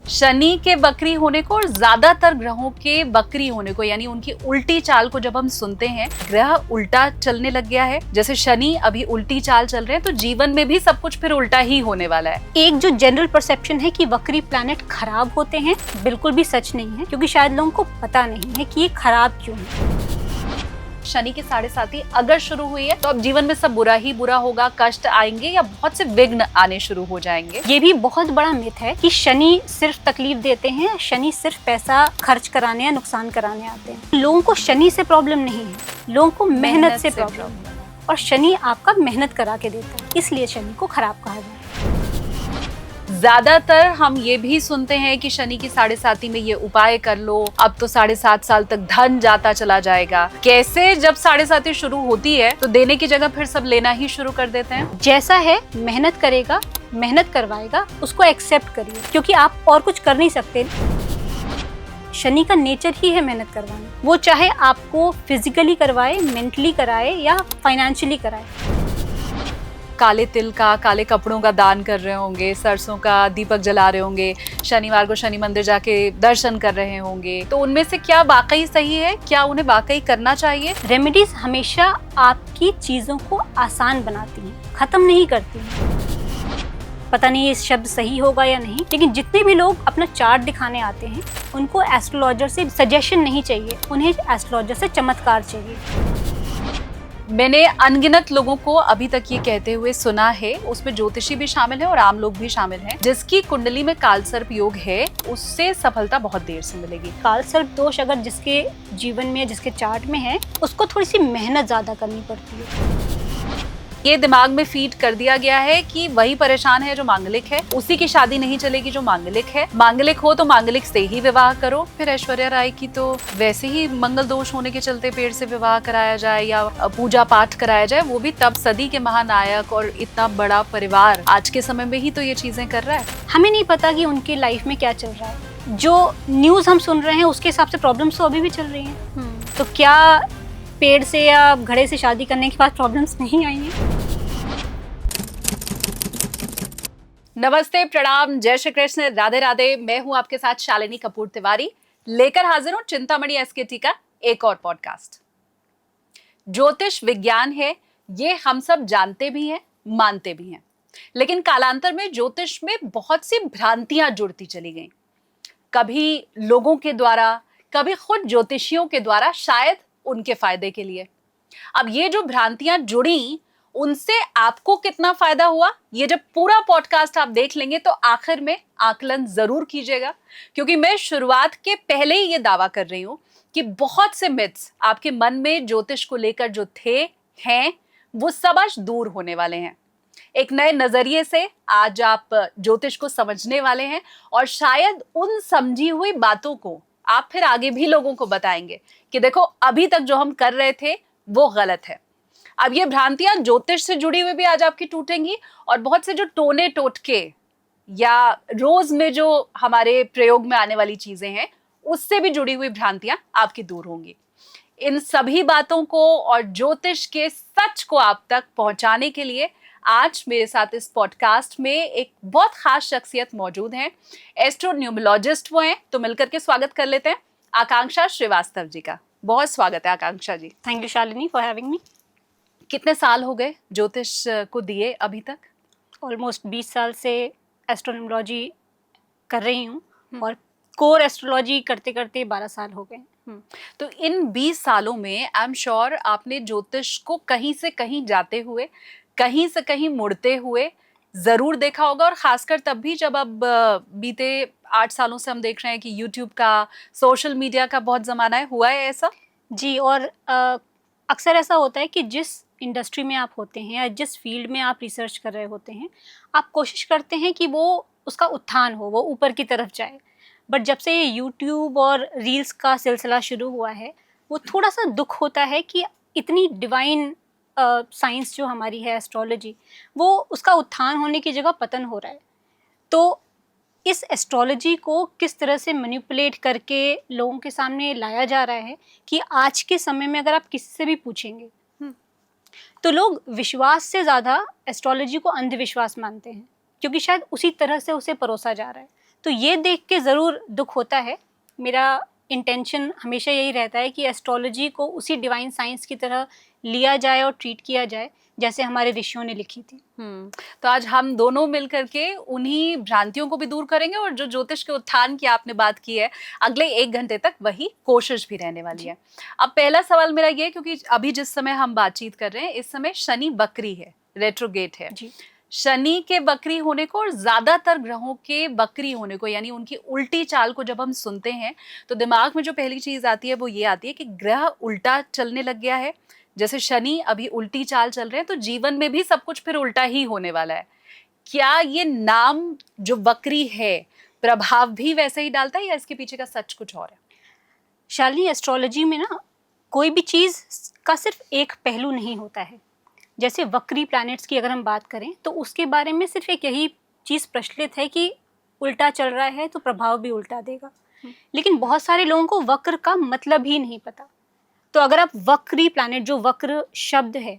शनि के बकरी होने को और ज्यादातर ग्रहों के बकरी होने को, यानी उनकी उल्टी चाल को जब हम सुनते हैं, ग्रह उल्टा चलने लग गया है, जैसे शनि अभी उल्टी चाल चल रहे हैं, तो जीवन में भी सब कुछ फिर उल्टा ही होने वाला है। एक जो जनरल परसेप्शन है कि वक्री प्लैनेट खराब होते हैं, बिल्कुल भी सच नहीं है, क्योंकि शायद लोगों को पता नहीं है कि ये खराब क्यों है। शनि की 7.5 अगर शुरू हुई है तो अब जीवन में सब बुरा ही बुरा होगा, कष्ट आएंगे या बहुत से विघ्न आने शुरू हो जाएंगे। ये भी बहुत बड़ा मिथ है कि शनि सिर्फ तकलीफ देते हैं, शनि सिर्फ पैसा खर्च कराने या नुकसान कराने आते हैं। लोगों को शनि से प्रॉब्लम नहीं है, लोगों को मेहनत से प्रॉब्लम है, और शनि आपका मेहनत करा के देता है, इसलिए शनि को खराब कहा जाता है। ज्यादातर हम ये भी सुनते हैं कि शनि की 7.5 में ये उपाय कर लो, अब तो 7.5 साल तक धन जाता चला जाएगा। कैसे जब 7.5 शुरू होती है तो देने की जगह फिर सब लेना ही शुरू कर देते हैं। जैसा है, मेहनत करेगा, मेहनत करवाएगा, उसको एक्सेप्ट करिए, क्योंकि आप और कुछ कर नहीं सकते। शनि का नेचर ही है मेहनत करवाना, वो चाहे आपको फिजिकली करवाए, मेंटली कराए या फाइनेंशियली कराए। काले तिल का, काले कपड़ों का दान कर रहे होंगे, सरसों का दीपक जला रहे होंगे, शनिवार को शनि मंदिर जाके दर्शन कर रहे होंगे, तो उनमें से क्या वाकई सही है, क्या उन्हें वाकई करना चाहिए? रेमेडीज हमेशा आपकी चीजों को आसान बनाती हैं, खत्म नहीं करती हैं। पता नहीं ये शब्द सही होगा या नहीं, लेकिन जितने भी लोग अपना चार्ट दिखाने आते हैं, उनको एस्ट्रोलॉजर से सजेशन नहीं चाहिए, उन्हें एस्ट्रोलॉजर से चमत्कार चाहिए। मैंने अनगिनत लोगों को अभी तक ये कहते हुए सुना है, उसमें ज्योतिषी भी शामिल है और आम लोग भी शामिल हैं, जिसकी कुंडली में कालसर्प योग है उससे सफलता बहुत देर से मिलेगी। कालसर्प दोष अगर जिसके जीवन में, जिसके चार्ट में है, उसको थोड़ी सी मेहनत ज्यादा करनी पड़ती है। ये दिमाग में फीड कर दिया गया है कि वही परेशान है जो मांगलिक है, उसी की शादी नहीं चलेगी जो मांगलिक है, मांगलिक हो तो मांगलिक से ही विवाह करो। फिर ऐश्वर्या राय की तो वैसे ही मंगल दोष होने के चलते पेड़ से विवाह कराया जाए या पूजा पाठ कराया जाए, वो भी तब सदी के महानायक और इतना बड़ा परिवार आज के समय में ही तो ये चीजें कर रहा है। हमें नहीं पता कि उनकी लाइफ में क्या चल रहा है, जो न्यूज हम सुन रहे हैं उसके हिसाब से प्रॉब्लम्स तो अभी भी चल रही हैं। तो क्या पेड़ से या घड़े से शादी करने के बाद प्रॉब्लम्स नहीं आई हैं? नमस्ते, प्रणाम, जय श्री कृष्ण, राधे राधे। मैं हूं आपके साथ शालिनी कपूर तिवारी, लेकर हाजिर हूं चिंतामणि एसकेटी का एक और पॉडकास्ट। ज्योतिष विज्ञान है, ये हम सब जानते भी हैं, मानते भी हैं, लेकिन कालांतर में ज्योतिष में बहुत सी भ्रांतियां जुड़ती चली गईं। कभी लोगों के द्वारा, कभी खुद ज्योतिषियों के द्वारा, शायद उनके फायदे के लिए। अब ये जो भ्रांतियां जुड़ी, उनसे आपको कितना फायदा हुआ, ये जब पूरा पॉडकास्ट आप देख लेंगे तो आखिर में आकलन जरूर कीजिएगा, क्योंकि मैं शुरुआत के पहले ही ये दावा कर रही हूं कि बहुत से मिथ्स आपके मन में ज्योतिष को लेकर जो थे, हैं, वो सब आज दूर होने वाले हैं। एक नए नजरिए से आज आप ज्योतिष को समझने वाले हैं और शायद उन समझी हुई बातों को आप फिर आगे भी लोगों को बताएंगे कि देखो, अभी तक जो हम कर रहे थे वो गलत है। अब ये भ्रांतियां ज्योतिष से जुड़ी हुई भी आज आपकी टूटेंगी, और बहुत से जो टोने टोटके या रोज में जो हमारे प्रयोग में आने वाली चीजें हैं, उससे भी जुड़ी हुई भ्रांतियां आपकी दूर होंगी। इन सभी बातों को और ज्योतिष के सच को आप तक पहुंचाने के लिए आज मेरे साथ इस पॉडकास्ट में एक बहुत खास शख्सियत मौजूद हैं। एस्ट्रोन्यूमोलॉजिस्ट वो हैं, तो मिलकर के स्वागत कर लेते हैं आकांक्षा श्रीवास्तव जी का। बहुत स्वागत है Akanksha ji. Thank you Shalini for having me. कितने साल हो गए ज्योतिष को दिए अभी तक? ऑलमोस्ट 20 साल से एस्ट्रोनॉमोलॉजी कर रही हूँ, और कोर एस्ट्रोलॉजी करते करते 12 साल हो गए। तो इन 20 सालों में आई एम श्योर आपने ज्योतिष को कहीं से कहीं जाते हुए, कहीं से कहीं मुड़ते हुए जरूर देखा होगा, और खासकर तब भी जब अब बीते 8 सालों से हम देख रहे हैं कि यूट्यूब का, सोशल मीडिया का बहुत जमाना है। हुआ है ऐसा? जी, और अक्सर ऐसा होता है कि जिस इंडस्ट्री में आप होते हैं या जिस फील्ड में आप रिसर्च कर रहे होते हैं, आप कोशिश करते हैं कि वो उसका उत्थान हो, वो ऊपर की तरफ जाए। बट जब से ये यूट्यूब और रील्स का सिलसिला शुरू हुआ है, वो थोड़ा सा दुख होता है कि इतनी डिवाइन साइंस जो हमारी है, एस्ट्रोलॉजी, वो उसका उत्थान होने की जगह पतन हो रहा है। तो इस एस्ट्रोलॉजी को किस तरह से मैनिपुलेट करके लोगों के सामने लाया जा रहा है कि आज के समय में अगर आप किसी से भी पूछेंगे तो लोग विश्वास से ज़्यादा एस्ट्रोलॉजी को अंधविश्वास मानते हैं, क्योंकि शायद उसी तरह से उसे परोसा जा रहा है। तो ये देख के ज़रूर दुख होता है। मेरा इंटेंशन हमेशा यही रहता है कि एस्ट्रोलॉजी को उसी डिवाइन साइंस की तरह लिया जाए और ट्रीट किया जाए जैसे हमारे ऋषियों ने लिखी थी। तो आज हम दोनों मिलकर के उन्हीं भ्रांतियों को भी दूर करेंगे और जो ज्योतिष के उत्थान की आपने बात की है, अगले 1 घंटे तक वही कोशिश भी रहने वाली है। अब पहला सवाल मेरा ये, क्योंकि अभी जिस समय हम बातचीत कर रहे हैं इस समय शनि बकरी है, रेट्रोगेट है। जी। शनि के बकरी होने को और ज्यादातर ग्रहों के बकरी होने को, यानी उनकी उल्टी चाल को जब हम सुनते हैं तो दिमाग में जो पहली चीज आती है वो ये आती है कि ग्रह उल्टा चलने लग गया है। जैसे शनि अभी उल्टी चाल चल रहे हैं तो जीवन में भी सब कुछ फिर उल्टा ही होने वाला है। क्या ये नाम जो बकरी है प्रभाव भी वैसे ही डालता है या इसके पीछे का सच कुछ और है? शालिनी, एस्ट्रोलॉजी में ना कोई भी चीज़ का सिर्फ एक पहलू नहीं होता है। जैसे वक्री प्लैनेट्स की अगर हम बात करें तो उसके बारे में सिर्फ एक यही चीज़ प्रचलित है कि उल्टा चल रहा है तो प्रभाव भी उल्टा देगा। लेकिन बहुत सारे लोगों को वक्र का मतलब ही नहीं पता। तो अगर आप वक्री प्लैनेट, जो वक्र शब्द है,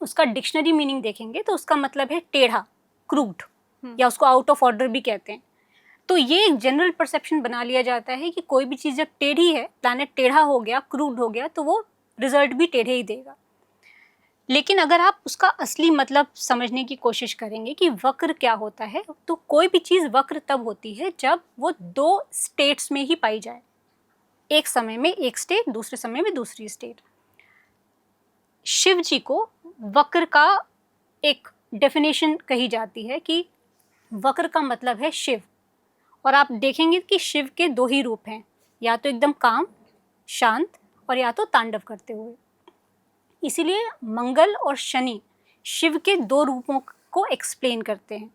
उसका डिक्शनरी मीनिंग देखेंगे तो उसका मतलब है टेढ़ा, क्रूड, या उसको आउट ऑफ ऑर्डर भी कहते हैं। तो ये एक जनरल परसेप्शन बना लिया जाता है कि कोई भी चीज़ जब टेढ़ी है, प्लैनेट टेढ़ा हो गया, क्रूड हो गया, तो वो रिजल्ट भी टेढ़े ही देगा। लेकिन अगर आप उसका असली मतलब समझने की कोशिश करेंगे कि वक्र क्या होता है, तो कोई भी चीज़ वक्र तब होती है जब वो 2 स्टेट्स में ही पाई जाए। एक समय में एक स्टेट, दूसरे समय में दूसरी स्टेट। शिव जी को वक्र का एक डेफिनेशन कही जाती है कि वक्र का मतलब है शिव। और आप देखेंगे कि शिव के 2 ही रूप हैं, या तो एकदम काम, शांत, और या तो तांडव करते हुए। इसीलिए मंगल और शनि शिव के 2 रूपों को एक्सप्लेन करते हैं।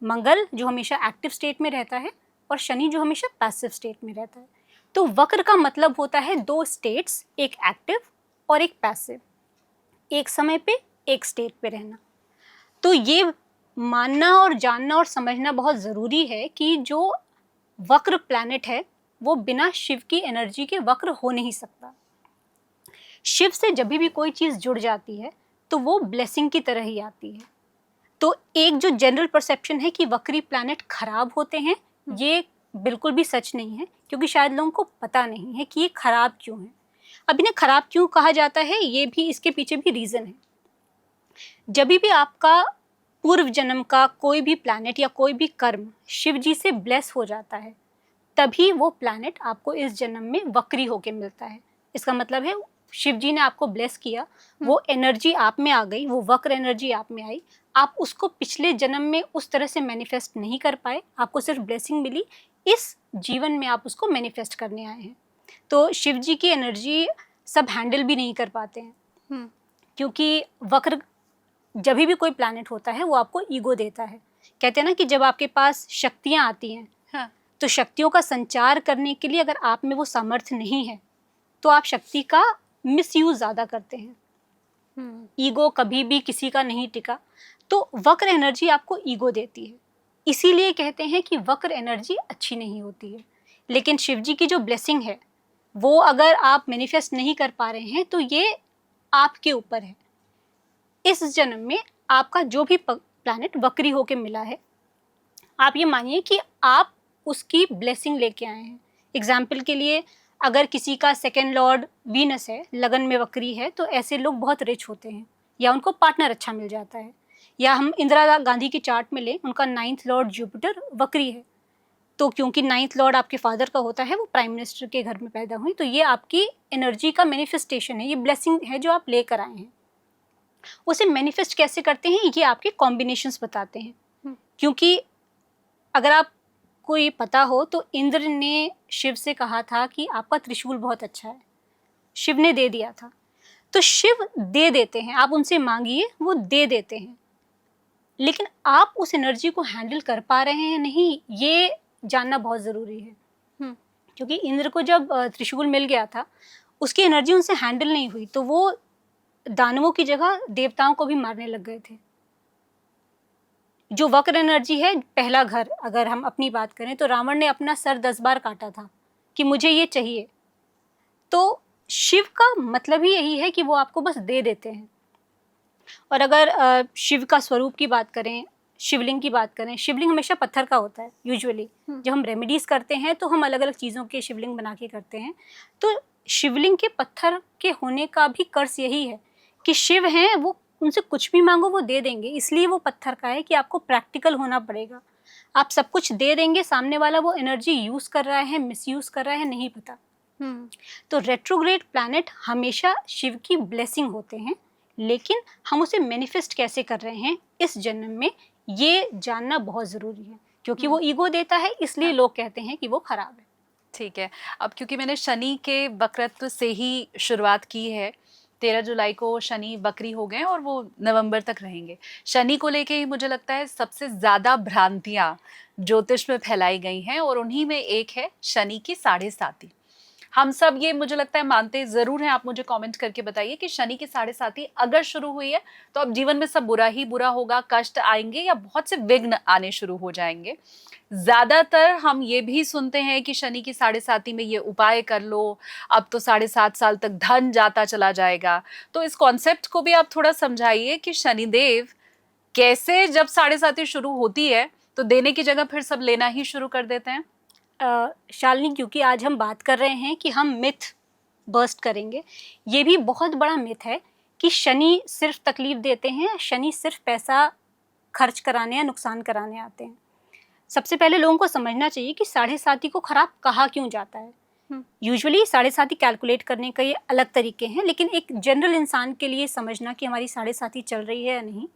मंगल जो हमेशा एक्टिव स्टेट में रहता है और शनि जो हमेशा पैसिव स्टेट में रहता है। तो वक्र का मतलब होता है 2 स्टेट्स, एक एक्टिव और एक पैसिव, एक समय पे एक स्टेट पे रहना। तो ये मानना और जानना और समझना बहुत ज़रूरी है कि जो वक्र प्लैनेट है वो बिना शिव की एनर्जी के वक्र हो नहीं सकता। शिव से जब भी कोई चीज़ जुड़ जाती है तो वो ब्लेसिंग की तरह ही आती है। तो एक जो जनरल परसेप्शन है कि वक्री प्लैनेट खराब होते हैं, ये बिल्कुल भी सच नहीं है, क्योंकि शायद लोगों को पता नहीं है कि ये खराब क्यों है। अब इन्हें खराब क्यों कहा जाता है, ये भी, इसके पीछे भी रीज़न है। जब भी आपका पूर्व जन्म का कोई भी प्लैनेट या कोई भी कर्म शिव जी से ब्लेस हो जाता है, तभी वो प्लैनेट आपको इस जन्म में वक्री होके मिलता है। इसका मतलब है शिव जी ने आपको ब्लेस किया, वो एनर्जी आप में आ गई, वो वक्र एनर्जी आप में आई, आप उसको पिछले जन्म में उस तरह से मैनिफेस्ट नहीं कर पाए, आपको सिर्फ ब्लेसिंग मिली, इस जीवन में आप उसको मैनिफेस्ट करने आए हैं। तो शिव जी की एनर्जी सब हैंडल भी नहीं कर पाते हैं, क्योंकि वक्र जब भी कोई प्लैनेट होता है वो आपको ईगो देता है। कहते हैं ना कि जब आपके पास शक्तियाँ आती हैं, हाँ, तो शक्तियों का संचार करने के लिए अगर आप में वो सामर्थ्य नहीं है तो आप शक्ति का मिसयूज ज़्यादा करते हैं। ईगो कभी भी किसी का नहीं टिका, तो वक्र एनर्जी आपको ईगो देती है। इसीलिए कहते हैं कि वक्र एनर्जी अच्छी नहीं होती है। लेकिन शिव जी की जो ब्लेसिंग है वो अगर आप मैनिफेस्ट नहीं कर पा रहे हैं तो ये आपके ऊपर है। इस जन्म में आपका जो भी प्लैनेट वक्री होके मिला है, आप ये मानिए कि आप उसकी ब्लेसिंग लेके आए हैं। एग्जाम्पल के लिए, अगर किसी का सेकेंड लॉर्ड वीनस है, लगन में वक्री है, तो ऐसे लोग बहुत रिच होते हैं या उनको पार्टनर अच्छा मिल जाता है। या हम इंदिरा गांधी की चार्ट में लें, उनका 9th लॉर्ड जुपिटर वक्री है, तो क्योंकि 9th लॉर्ड आपके फादर का होता है, वो प्राइम मिनिस्टर के घर में पैदा हुई, तो ये आपकी एनर्जी का मैनिफेस्टेशन है, ये ब्लेसिंग है जो आप लेकर आए हैं। उसे मैनिफेस्ट कैसे करते हैं, ये आपके कॉम्बिनेशंस बताते हैं। क्योंकि अगर आप कोई पता हो तो इंद्र ने शिव से कहा था कि आपका त्रिशूल बहुत अच्छा है, शिव ने दे दिया था। तो शिव दे देते हैं, आप उनसे मांगिए, वो दे देते हैं। लेकिन आप उस एनर्जी को हैंडल कर पा रहे हैं नहीं, ये जानना बहुत ज़रूरी है। क्योंकि इंद्र को जब त्रिशूल मिल गया था, उसकी एनर्जी उनसे हैंडल नहीं हुई, तो वो दानवों की जगह देवताओं को भी मारने लग गए थे। जो वक्र एनर्जी है, पहला घर, अगर हम अपनी बात करें तो रावण ने अपना सर 10 बार काटा था कि मुझे ये चाहिए। तो शिव का मतलब ही यही है कि वो आपको बस दे देते हैं। और अगर शिव का स्वरूप की बात करें, शिवलिंग की बात करें, शिवलिंग हमेशा पत्थर का होता है यूजुअली। जब हम रेमेडीज करते हैं तो हम अलग अलग चीज़ों के शिवलिंग बना के करते हैं। तो शिवलिंग के पत्थर के होने का भी कर्स यही है कि शिव हैं, वो उनसे कुछ भी मांगो वो दे देंगे, इसलिए वो पत्थर का है कि आपको प्रैक्टिकल होना पड़ेगा। आप सब कुछ दे देंगे, सामने वाला वो एनर्जी यूज़ कर रहा है, मिसयूज़ कर रहा है, नहीं पता। तो रेट्रोग्रेड प्लैनेट हमेशा शिव की ब्लेसिंग होते हैं, लेकिन हम उसे मैनिफेस्ट कैसे कर रहे हैं इस जन्म में, ये जानना बहुत ज़रूरी है, क्योंकि वो ईगो देता है, इसलिए लोग कहते हैं कि वो खराब है। ठीक है, अब क्योंकि मैंने शनि के वक्रत्व से ही शुरुआत की है, 13 जुलाई को शनि वक्री हो गए और वो नवंबर तक रहेंगे। शनि को लेके ही मुझे लगता है सबसे ज़्यादा भ्रांतियाँ ज्योतिष में फैलाई गई हैं, और उन्हीं में एक है शनि की 7.5। हम सब ये मुझे लगता है मानते ज़रूर हैं, आप मुझे कमेंट करके बताइए कि शनि की 7.5 अगर शुरू हुई है तो अब जीवन में सब बुरा ही बुरा होगा, कष्ट आएंगे या बहुत से विघ्न आने शुरू हो जाएंगे। ज़्यादातर हम ये भी सुनते हैं कि शनि की 7.5 में ये उपाय कर लो, अब तो 7.5 साल तक धन जाता चला जाएगा। तो इस कॉन्सेप्ट को भी आप थोड़ा समझाइए कि शनिदेव कैसे जब 7.5 शुरू होती है तो देने की जगह फिर सब लेना ही शुरू कर देते हैं। शालिनी, क्योंकि आज हम बात कर रहे हैं कि हम मिथ बर्स्ट करेंगे, ये भी बहुत बड़ा मिथ है कि शनि सिर्फ तकलीफ देते हैं, शनि सिर्फ पैसा खर्च कराने या नुकसान कराने आते हैं। सबसे पहले लोगों को समझना चाहिए कि 7.5 को खराब कहा क्यों जाता है। यूजुअली 7.5 कैलकुलेट करने का ये अलग तरीके हैं, लेकिन एक जनरल इंसान के लिए समझना कि हमारी 7.5 चल रही है या नहीं,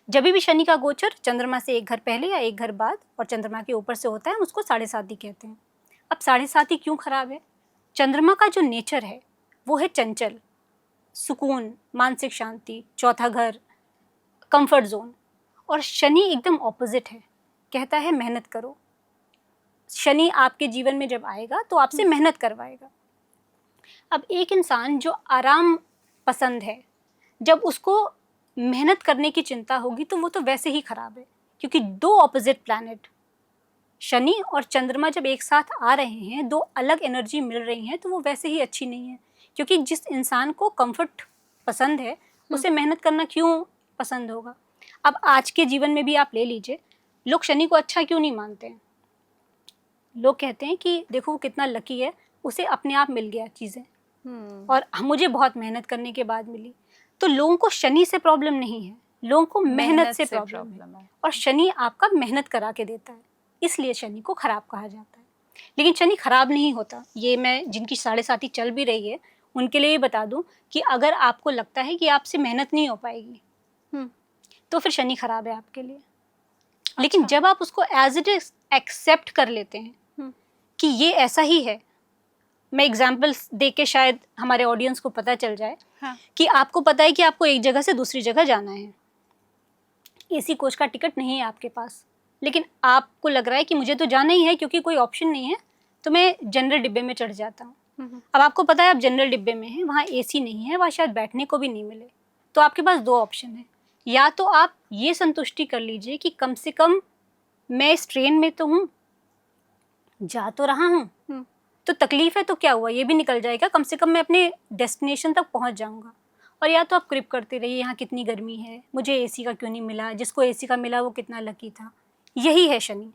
जब भी शनि का गोचर चंद्रमा से एक घर पहले या एक घर बाद और चंद्रमा के ऊपर से होता है, उसको 7.5 कहते हैं। अब 7.5 क्यों खराब है? चंद्रमा का जो नेचर है वो है चंचल, सुकून, मानसिक शांति, चौथा घर, कंफर्ट जोन, और शनि एकदम ऑपोजिट है, कहता है मेहनत करो। शनि आपके जीवन में जब आएगा तो आपसे मेहनत करवाएगा। अब एक इंसान जो आराम पसंद है, जब उसको मेहनत करने की चिंता होगी तो वो तो वैसे ही खराब है, क्योंकि दो ऑपोजिट प्लैनेट शनि और चंद्रमा जब एक साथ आ रहे हैं, दो अलग एनर्जी मिल रही हैं, तो वो वैसे ही अच्छी नहीं है। क्योंकि जिस इंसान को कंफर्ट पसंद है उसे मेहनत करना क्यों पसंद होगा? अब आज के जीवन में भी आप ले लीजिए, लोग शनि को अच्छा क्यों नहीं मानते हैं? लोग कहते हैं कि देखो वो कितना लकी है, उसे अपने आप मिल गया चीज़ें, और मुझे बहुत मेहनत करने के बाद मिली। तो लोगों को शनि से प्रॉब्लम नहीं है, लोगों को मेहनत से प्रॉब्लम है, और शनि आपका मेहनत करा के देता है, इसलिए शनि को खराब कहा जाता है। लेकिन शनि खराब नहीं होता। ये मैं जिनकी 7.5 चल भी रही है उनके लिए बता दूं कि अगर आपको लगता है कि आपसे मेहनत नहीं हो पाएगी तो फिर शनि खराब है आपके लिए। लेकिन जब आप उसको एज इट इज एक्सेप्ट कर लेते हैं कि ये ऐसा ही है, मैं एग्जाम्पल्स दे के शायद हमारे ऑडियंस को पता चल जाए। हाँ। कि आपको पता है कि आपको एक जगह से दूसरी जगह जाना है, एसी कोच का टिकट नहीं है आपके पास, लेकिन आपको लग रहा है कि मुझे तो जाना ही है क्योंकि कोई ऑप्शन नहीं है, तो मैं जनरल डिब्बे में चढ़ जाता हूँ। अब आपको पता है आप जनरल डिब्बे में हैं, वहाँ एसी नहीं है, वहाँ शायद बैठने को भी नहीं मिले, तो आपके पास दो ऑप्शन है। या तो आप ये संतुष्टि कर लीजिए कि कम से कम मैं इस ट्रेन में तो हूँ, जा तो रहा हूँ, तो तकलीफ है तो क्या हुआ, ये भी निकल जाएगा, कम से कम मैं अपने डेस्टिनेशन तक पहुँच जाऊँगा। और या तो आप क्रिप करते रहिए, यहाँ कितनी गर्मी है, मुझे एसी का क्यों नहीं मिला, जिसको एसी का मिला वो कितना लकी था। यही है शनि,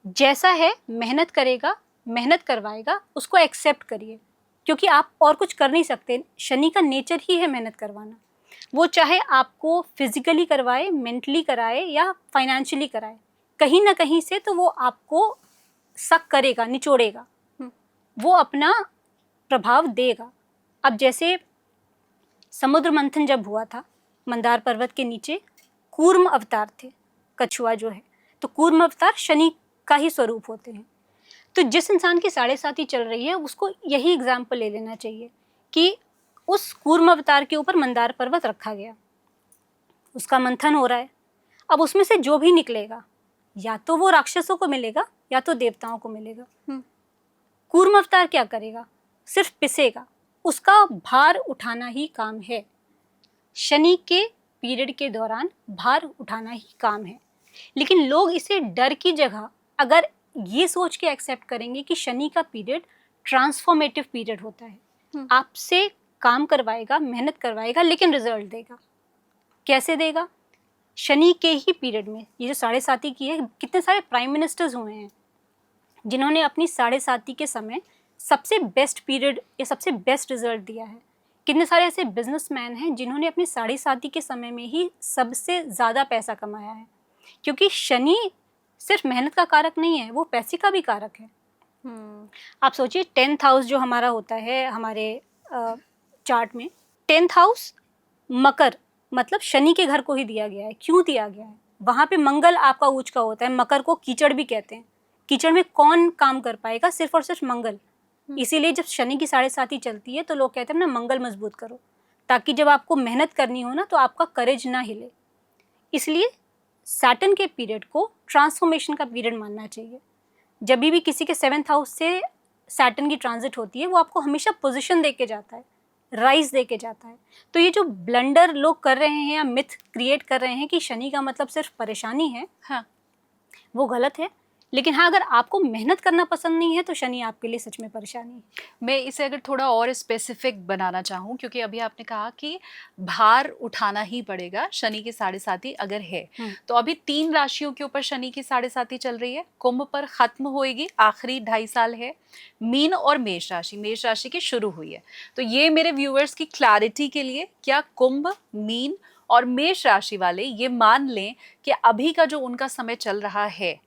जैसा है मेहनत करेगा, मेहनत करवाएगा, उसको एक्सेप्ट करिए, क्योंकि आप और कुछ कर नहीं सकते। शनि का नेचर ही है मेहनत करवाना, वो चाहे आपको फिजिकली करवाए, मेंटली कराए या फाइनेंशियली कराए, कहीं ना कहीं से तो वो आपको सक करेगा, निचोड़ेगा, वो अपना प्रभाव देगा। अब जैसे समुद्र मंथन जब हुआ था, मंदार पर्वत के नीचे कूर्म अवतार थे, कछुआ जो है, तो कूर्म अवतार शनि का ही स्वरूप होते हैं। तो जिस इंसान की 7.5 चल रही है उसको यही एग्जाम्पल ले लेना चाहिए कि उस कूर्म अवतार के ऊपर मंदार पर्वत रखा गया, उसका मंथन हो रहा है। अब उसमें से जो भी निकलेगा या तो वो राक्षसों को मिलेगा या तो देवताओं को मिलेगा। कूर्म अवतार क्या करेगा? सिर्फ पिसेगा, उसका भार उठाना ही काम है। शनि के पीरियड के दौरान भार उठाना ही काम है। लेकिन लोग इसे डर की जगह अगर ये सोच के एक्सेप्ट करेंगे कि शनि का पीरियड ट्रांसफॉर्मेटिव पीरियड होता है, आपसे काम करवाएगा, मेहनत करवाएगा, लेकिन रिजल्ट देगा। कैसे देगा? शनि के ही पीरियड में ये जो साढ़े साती की है, कितने सारे प्राइम मिनिस्टर्स हुए हैं जिन्होंने अपनी साढ़े साती के समय सबसे बेस्ट पीरियड या सबसे बेस्ट रिजल्ट दिया है। कितने सारे ऐसे बिजनेसमैन हैं जिन्होंने अपनी साढ़े साती के समय में ही सबसे ज़्यादा पैसा कमाया है, क्योंकि शनि सिर्फ मेहनत का कारक नहीं है, वो पैसे का भी कारक है। आप सोचिए 10th हाउस जो हमारा होता है हमारे चार्ट में, 10th हाउस मकर, मतलब शनि के घर को ही दिया गया है। क्यों दिया गया है? वहाँ पे मंगल आपका उच्च का होता है, मकर को कीचड़ भी कहते हैं। कीचड़ में कौन काम कर पाएगा? सिर्फ और सिर्फ मंगल। इसीलिए जब शनि की साढ़े साती चलती है तो लोग कहते हैं ना, मंगल मजबूत करो, ताकि जब आपको मेहनत करनी हो ना तो आपका करेज ना हिले। इसलिए सैटर्न के पीरियड को ट्रांसफॉर्मेशन का पीरियड मानना चाहिए। जब भी किसी के 7th हाउस से सैटर्न की ट्रांजिट होती है, वो आपको हमेशा पोजीशन दे के जाता है, राइज दे के जाता है। तो ये जो ब्लंडर लोग कर रहे हैं या मिथ क्रिएट कर रहे हैं कि शनि का मतलब सिर्फ परेशानी है, हाँ, वो गलत है। लेकिन हाँ, अगर आपको मेहनत करना पसंद नहीं है तो शनि आपके लिए सच में परेशानी है। मैं इसे अगर थोड़ा और स्पेसिफिक बनाना चाहूँ, क्योंकि अभी आपने कहा कि भार उठाना ही पड़ेगा शनि की साढ़े साती अगर है, तो अभी 3 राशियों के ऊपर शनि की साढ़े साती चल रही है। कुंभ पर खत्म होएगी, आखिरी 2.5 साल है। मीन और मेष राशि की शुरू हुई है। तो ये मेरे व्यूअर्स की क्लैरिटी के लिए, क्या कुंभ, मीन और मेष राशि वाले ये मान लें कि अभी का जो उनका समय चल रहा है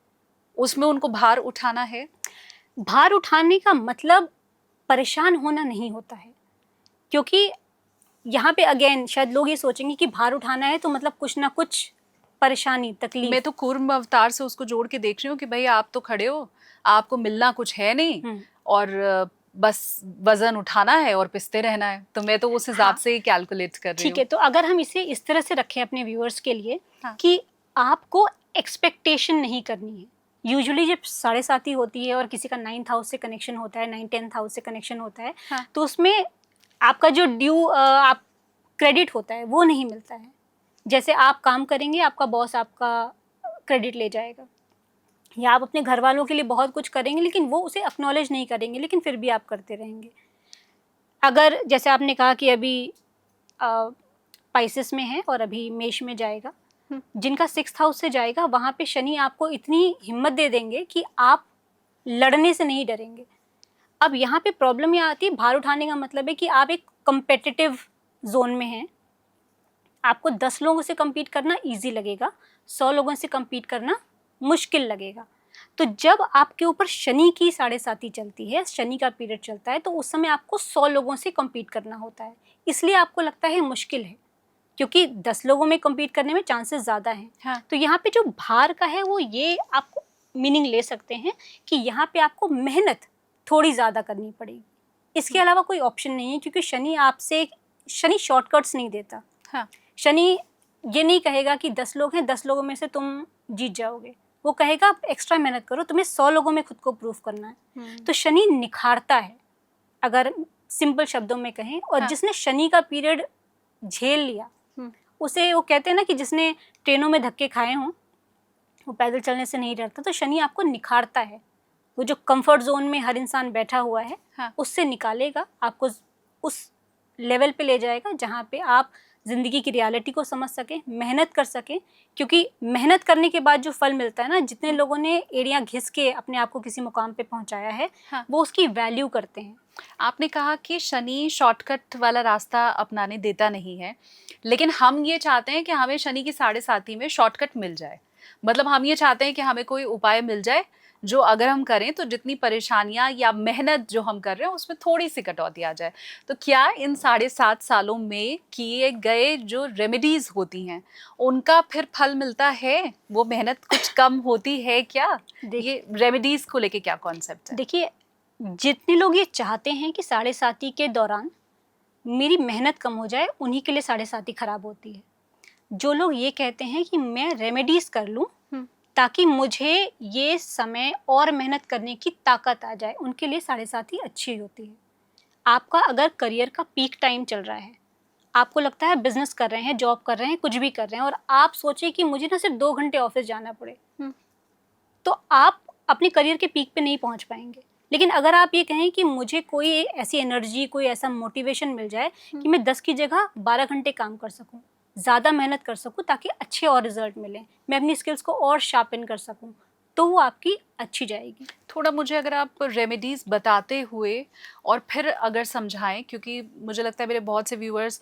उसमें उनको भार उठाना है? भार उठाने का मतलब परेशान होना नहीं होता है, क्योंकि यहाँ पे अगेन शायद लोग ये सोचेंगे कि भार उठाना है तो मतलब कुछ ना कुछ परेशानी, तकलीफ। मैं तो कूर्म अवतार से उसको जोड़ के देख रही हूँ कि भाई आप तो खड़े हो, आपको मिलना कुछ है नहीं और बस वजन उठाना है और पिसते रहना है। तो मैं तो उस हिसाब से ही कैलकुलेट कर रही हूँ। ठीक है, तो अगर हम इसे इस तरह से रखें अपने व्यूअर्स के लिए, हाँ। कि आपको एक्सपेक्टेशन नहीं करनी है। यूजुअली जब साढ़े साती होती है और किसी का 9th हाउस से कनेक्शन होता है, 9th-10th हाउस से कनेक्शन होता है, हाँ। तो उसमें आपका जो ड्यू आप क्रेडिट होता है वो नहीं मिलता है। जैसे आप काम करेंगे, आपका बॉस आपका क्रेडिट ले जाएगा, या आप अपने घर वालों के लिए बहुत कुछ करेंगे लेकिन वो उसे एक्नॉलेज नहीं करेंगे, लेकिन फिर भी आप करते रहेंगे। अगर जैसे आपने कहा कि अभी पाइसेस में है और अभी मेष में जाएगा, जिनका 6th हाउस से जाएगा, वहाँ पे शनि आपको इतनी हिम्मत दे देंगे कि आप लड़ने से नहीं डरेंगे। अब यहाँ पे प्रॉब्लम ये आती है, भार उठाने का मतलब है कि आप एक कम्पिटिटिव जोन में हैं। आपको 10 लोगों से कम्पीट करना ईजी लगेगा, 100 लोगों से कम्पीट करना मुश्किल लगेगा। तो जब आपके ऊपर शनि की साढ़े साती चलती है, शनि का पीरियड चलता है, तो उस समय आपको 100 लोगों से कम्पीट करना होता है। इसलिए आपको लगता है मुश्किल है, क्योंकि 10 लोगों में कम्पीट करने में चांसेस ज़्यादा हैं। हाँ। तो यहाँ पे जो भार का है वो ये आपको मीनिंग ले सकते हैं कि यहाँ पे आपको मेहनत थोड़ी ज़्यादा करनी पड़ेगी। इसके अलावा कोई ऑप्शन नहीं है, क्योंकि शनि शॉर्टकट्स नहीं देता। हाँ। शनि ये नहीं कहेगा कि 10 लोग हैं, 10 लोगों में से तुम जीत जाओगे। वो कहेगा आप एक्स्ट्रा मेहनत करो, तुम्हें 100 लोगों में खुद को प्रूव करना है। तो शनि निखारता है, अगर सिंपल शब्दों में कहें। और हाँ। जिसने शनि का पीरियड झेल लिया, उसे वो कहते हैं ना कि जिसने ट्रेनों में धक्के खाए हों, वो पैदल चलने से नहीं डरता। तो शनि आपको निखारता है। वो जो कंफर्ट जोन में हर इंसान बैठा हुआ है, हाँ। उससे निकालेगा, आपको उस लेवल पे ले जाएगा जहाँ पे आप ज़िंदगी की रियलिटी को समझ सकें, मेहनत कर सकें। क्योंकि मेहनत करने के बाद जो फल मिलता है ना, जितने लोगों ने एड़ियाँ घिस के अपने आप को किसी मुकाम पे पहुँचाया है, हाँ। वो उसकी वैल्यू करते हैं। आपने कहा कि शनि शॉर्टकट वाला रास्ता अपनाने देता नहीं है, लेकिन हम ये चाहते हैं कि हमें शनि की साढ़े साती में शॉर्टकट मिल जाए। मतलब हम ये चाहते हैं कि हमें कोई उपाय मिल जाए जो अगर हम करें तो जितनी परेशानियां या मेहनत जो हम कर रहे हैं उसमें थोड़ी सी कटौती आ जाए। तो क्या इन 7.5 सालों में किए गए जो रेमेडीज होती हैं उनका फिर फल मिलता है? वो मेहनत कुछ कम होती है क्या? ये रेमेडीज को लेके क्या कॉन्सेप्ट है? देखिए, जितने लोग ये चाहते हैं कि साढ़े साती के दौरान मेरी मेहनत कम हो जाए, उन्हीं के लिए साढ़े साती खराब होती है। जो लोग ये कहते हैं कि मैं रेमेडीज कर लूँ ताकि मुझे ये समय और मेहनत करने की ताकत आ जाए, उनके लिए साढ़े साती अच्छी होती है। आपका अगर करियर का पीक टाइम चल रहा है, आपको लगता है बिजनेस कर रहे हैं, जॉब कर रहे हैं, कुछ भी कर रहे हैं, और आप सोचे कि मुझे ना सिर्फ 2 घंटे ऑफिस जाना पड़े, तो आप अपने करियर के पीक पे नहीं पहुंच पाएंगे। लेकिन अगर आप ये कहें कि मुझे कोई ऐसी एनर्जी, कोई ऐसा मोटिवेशन मिल जाए कि मैं 10 की जगह 12 घंटे काम कर सकूं, ज़्यादा मेहनत कर सकूँ ताकि अच्छे और रिजल्ट मिलें, मैं अपनी स्किल्स को और शार्पन कर सकूँ, तो वो आपकी अच्छी जाएगी। थोड़ा मुझे अगर आप रेमेडीज़ बताते हुए और फिर अगर समझाएं, क्योंकि मुझे लगता है मेरे बहुत से व्यूअर्स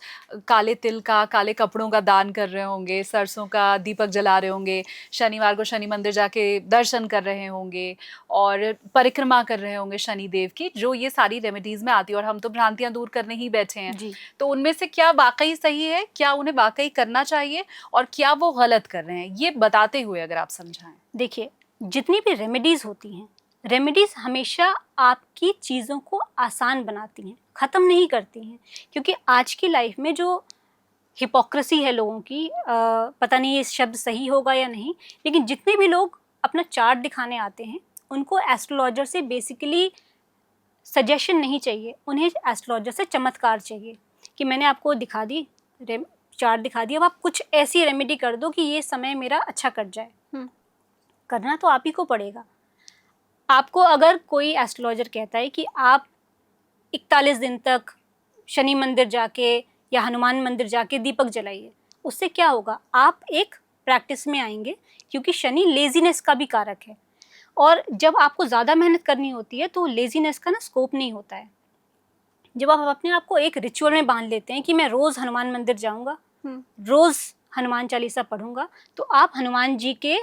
काले तिल का, काले कपड़ों का दान कर रहे होंगे, सरसों का दीपक जला रहे होंगे, शनिवार को शनि मंदिर जाके दर्शन कर रहे होंगे और परिक्रमा कर रहे होंगे शनि देव की, जो ये सारी रेमेडीज़ में आती है, और हम तो भ्रांतियाँ दूर करने ही बैठे हैं। जी। तो उनमें से क्या वाकई सही है, क्या उन्हें वाकई करना चाहिए, और क्या वो गलत कर रहे हैं, ये बताते हुए अगर आप समझाएं। देखिए, जितनी भी रेमेडीज़ होती हैं, रेमेडीज़ हमेशा आपकी चीज़ों को आसान बनाती हैं, ख़त्म नहीं करती हैं। क्योंकि आज की लाइफ में जो हिपोक्रेसी है लोगों की, पता नहीं ये शब्द सही होगा या नहीं, लेकिन जितने भी लोग अपना चार्ट दिखाने आते हैं, उनको एस्ट्रोलॉजर से बेसिकली सजेशन नहीं चाहिए, उन्हें एस्ट्रोलॉजर से चमत्कार चाहिए कि मैंने आपको दिखा दी, चार्ट दिखा दिया, अब आप कुछ ऐसी रेमेडी कर दो कि ये समय मेरा अच्छा कट जाए। करना तो आप ही को पड़ेगा। आपको अगर कोई एस्ट्रोलॉजर कहता है कि आप 41 दिन तक शनि मंदिर जाके या हनुमान मंदिर जाके दीपक जलाइए, उससे क्या होगा, आप एक प्रैक्टिस में आएंगे, क्योंकि शनि लेजीनेस का भी कारक है, और जब आपको ज़्यादा मेहनत करनी होती है तो लेजीनेस का ना स्कोप नहीं होता है। जब आप अपने आप को एक रिचुअल में बांध लेते हैं कि मैं रोज़ हनुमान मंदिर जाऊँगा, रोज़ हनुमान चालीसा पढ़ूंगा, तो आप हनुमान जी के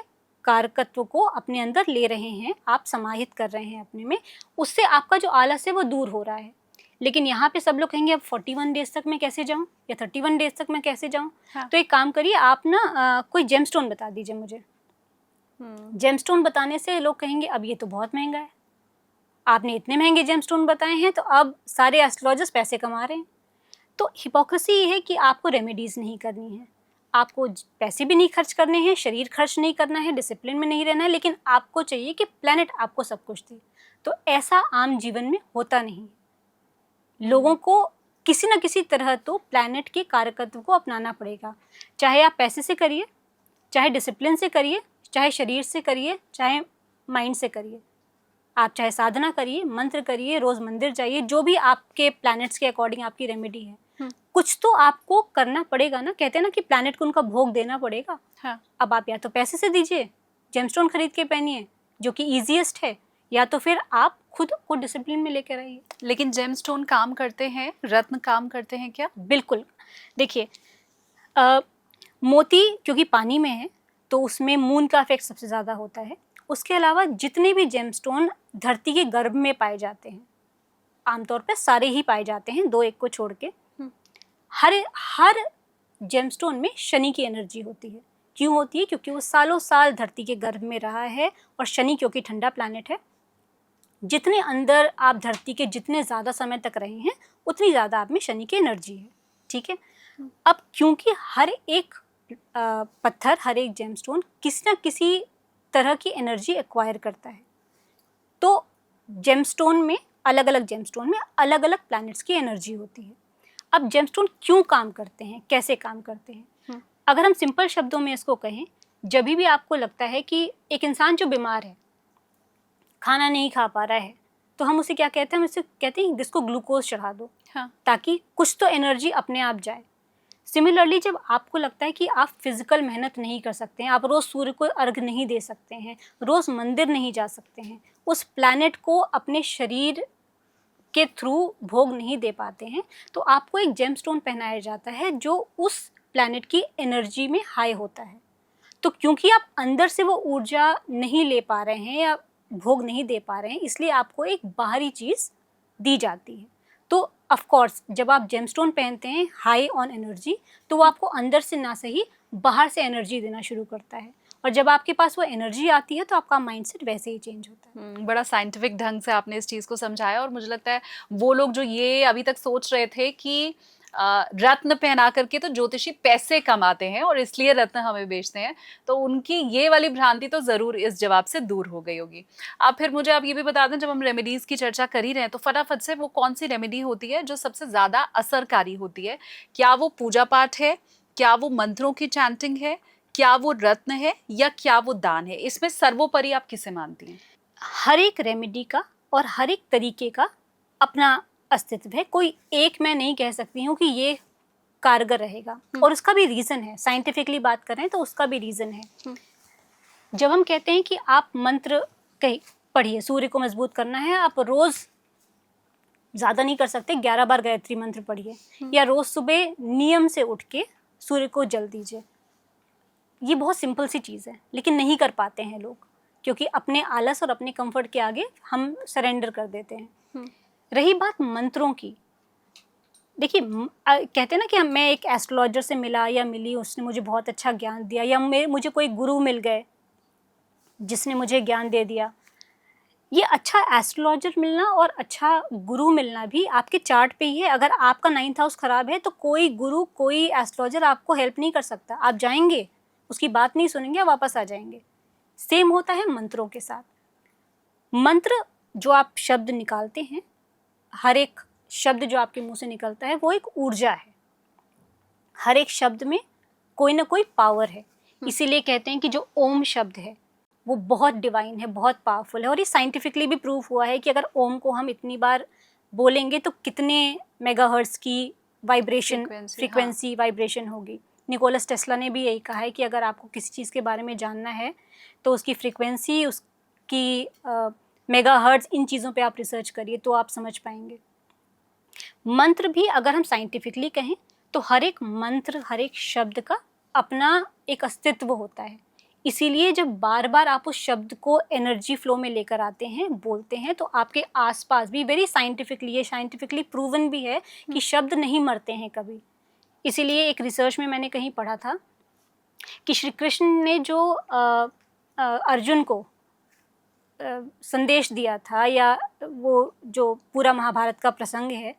कारकत्व को अपने अंदर ले रहे हैं, आप समाहित कर रहे हैं अपने में, उससे आपका जो आलस है वो दूर हो रहा है। लेकिन यहाँ पे सब लोग कहेंगे अब 41 डेज तक मैं कैसे जाऊँ, या 31 डेज तक मैं कैसे जाऊँ। हाँ। तो एक काम करिए, आप ना कोई जेमस्टोन बता दीजिए मुझे। जेमस्टोन बताने से लोग कहेंगे अब ये तो बहुत महंगा है, आपने इतने महंगे जेमस्टोन बताए हैं, तो अब सारे एस्ट्रोलॉजर्स पैसे कमा रहे हैं। तो हिपोक्रेसी ये है कि आपको रेमेडीज़ नहीं करनी है, आपको पैसे भी नहीं खर्च करने हैं, शरीर खर्च नहीं करना है, डिसिप्लिन में नहीं रहना है, लेकिन आपको चाहिए कि प्लैनेट आपको सब कुछ दे। तो ऐसा आम जीवन में होता नहीं। लोगों को किसी न किसी तरह तो प्लैनेट के कारकत्व को अपनाना पड़ेगा, चाहे आप पैसे से करिए, चाहे डिसिप्लिन से करिए, चाहे शरीर से करिए, चाहे माइंड से करिए। आप चाहे साधना करिए, मंत्र करिए, रोज़ मंदिर जाइए, जो भी आपके प्लैनेट्स के अकॉर्डिंग आपकी रेमेडी है, कुछ तो आपको करना पड़ेगा ना। कहते हैं ना कि प्लैनेट को उनका भोग देना पड़ेगा। हाँ। अब आप या तो पैसे से दीजिए, जेमस्टोन खरीद के पहनिए जो कि ईजीएस्ट है, या तो फिर आप खुद को डिसिप्लिन में लेकर आइए। लेकिन जेमस्टोन काम करते हैं, रत्न काम करते हैं क्या? बिल्कुल। देखिए, मोती क्योंकि पानी में है तो उसमें मून का इफेक्ट सबसे ज़्यादा होता है। उसके अलावा जितने भी जेमस्टोन धरती के गर्भ में पाए जाते हैं, आमतौर पर सारे ही पाए जाते हैं, 2-1 को छोड़ के, हर जेमस्टोन में शनि की एनर्जी होती है। क्यों होती है? क्योंकि वो सालों साल धरती के गर्भ में रहा है, और शनि क्योंकि ठंडा प्लैनेट है, जितने अंदर आप धरती के जितने ज़्यादा समय तक रहे हैं, उतनी ज़्यादा आप में शनि की एनर्जी है। ठीक है। अब क्योंकि हर एक पत्थर, हर एक जेमस्टोन किसी न किसी तरह की एनर्जी एक्वायर करता है, तो जेमस्टोन में, अलग अलग जेमस्टोन में अलग अलग प्लैनेट्स की एनर्जी होती है। अब जेमस्टोन क्यों काम करते हैं, कैसे काम करते हैं, अगर हम सिंपल शब्दों में इसको कहें, जब भी आपको लगता है कि एक इंसान जो बीमार है, खाना नहीं खा पा रहा है, तो हम उसे क्या कहते हैं, हम उसे कहते हैं जिसको ग्लूकोज चढ़ा दो, ताकि कुछ तो एनर्जी अपने आप जाए। सिमिलरली जब आपको लगता है कि आप फिजिकल मेहनत नहीं कर सकते हैं, आप रोज़ सूर्य को अर्घ नहीं दे सकते हैं, रोज़ मंदिर नहीं जा सकते हैं, उस प्लैनेट को अपने शरीर के थ्रू भोग नहीं दे पाते हैं, तो आपको एक जेमस्टोन पहनाया जाता है जो उस प्लैनेट की एनर्जी में हाई होता है। तो क्योंकि आप अंदर से वो ऊर्जा नहीं ले पा रहे हैं या भोग नहीं दे पा रहे हैं, इसलिए आपको एक बाहरी चीज़ दी जाती है। तो ऑफ कोर्स जब आप जेमस्टोन पहनते हैं हाई ऑन एनर्जी, तो वो आपको अंदर से ना सही बाहर से एनर्जी देना शुरू करता है, और जब आपके पास वो एनर्जी आती है तो आपका माइंडसेट वैसे ही चेंज होता है। बड़ा साइंटिफिक ढंग से आपने इस चीज़ को समझाया, और मुझे लगता है वो लोग जो ये अभी तक सोच रहे थे कि रत्न पहना करके तो ज्योतिषी पैसे कमाते हैं और इसलिए रत्न हमें बेचते हैं, तो उनकी ये वाली भ्रांति तो ज़रूर इस जवाब से दूर हो गई होगी। आप ये भी बता दें, जब हम रेमेडीज़ की चर्चा कर ही रहे हैं, तो फटाफट से वो कौन सी रेमेडी होती है जो सबसे ज़्यादा असरकारी होती है? क्या वो पूजा पाठ है, क्या वो मंत्रों की चैंटिंग है, क्या वो रत्न है, या क्या वो दान है? इसमें सर्वोपरि आप किसे मानती हैं? हर एक रेमेडी का और हर एक तरीके का अपना अस्तित्व है। कोई एक मैं नहीं कह सकती हूँ कि ये कारगर रहेगा। और उसका भी रीजन है, साइंटिफिकली बात करें तो उसका भी रीजन है। जब हम कहते हैं कि आप मंत्र कहीं पढ़िए, सूर्य को मजबूत करना है, आप रोज ज्यादा नहीं कर सकते, 11 बार गायत्री मंत्र पढ़िए, या रोज सुबह नियम से उठ के सूर्य को जल दीजिए। ये बहुत सिंपल सी चीज़ है, लेकिन नहीं कर पाते हैं लोग, क्योंकि अपने आलस और अपने कंफर्ट के आगे हम सरेंडर कर देते हैं। रही बात मंत्रों की, देखिए कहते हैं ना कि मैं एक एस्ट्रोलॉजर से मिला या मिली, उसने मुझे बहुत अच्छा ज्ञान दिया, या मुझे कोई गुरु मिल गए जिसने मुझे ज्ञान दे दिया। ये अच्छा एस्ट्रोलॉजर मिलना और अच्छा गुरु मिलना भी आपके चार्ट पे ही है। अगर आपका 9th हाउस खराब है तो कोई गुरु, कोई एस्ट्रोलॉजर आपको हेल्प नहीं कर सकता। आप जाएंगे, उसकी बात नहीं सुनेंगे, आप वापस आ जाएंगे। सेम होता है मंत्रों के साथ। मंत्र जो आप शब्द निकालते हैं, हर एक शब्द जो आपके मुंह से निकलता है वो एक ऊर्जा है। हर एक शब्द में कोई ना कोई पावर है। इसीलिए कहते हैं कि जो ओम शब्द है वो बहुत डिवाइन है, बहुत पावरफुल है। और ये साइंटिफिकली भी प्रूफ हुआ है कि अगर ओम को हम इतनी बार बोलेंगे तो कितने मेगाहर्ट्ज की फ्रीक्वेंसी वाइब्रेशन होगी। निकोलस टेस्ला ने भी यही कहा है कि अगर आपको किसी चीज़ के बारे में जानना है तो उसकी फ्रीक्वेंसी, उसकी मेगाहर्ट्ज, इन चीज़ों पे आप रिसर्च करिए तो आप समझ पाएंगे। मंत्र भी अगर हम साइंटिफिकली कहें तो हर एक मंत्र, हर एक शब्द का अपना एक अस्तित्व होता है। इसीलिए जब बार बार आप उस शब्द को एनर्जी फ्लो में लेकर आते हैं, बोलते हैं, तो आपके आसपास भी वेरी साइंटिफिकली, ये साइंटिफिकली प्रूवन भी है कि शब्द नहीं मरते हैं कभी। इसीलिए एक रिसर्च में मैंने कहीं पढ़ा था कि श्री कृष्ण ने जो अर्जुन को संदेश दिया था, या वो जो पूरा महाभारत का प्रसंग है,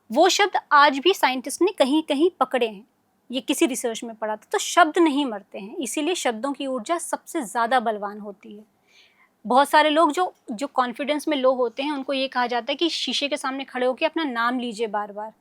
वो शब्द आज भी साइंटिस्ट ने कहीं कहीं पकड़े हैं। ये किसी रिसर्च में पढ़ा था। तो शब्द नहीं मरते हैं, इसीलिए शब्दों की ऊर्जा सबसे ज़्यादा बलवान होती है। बहुत सारे लोग जो कॉन्फिडेंस में लो होते हैं, उनको ये कहा जाता है कि शीशे के सामने खड़े होकर अपना नाम लीजिए बार बार,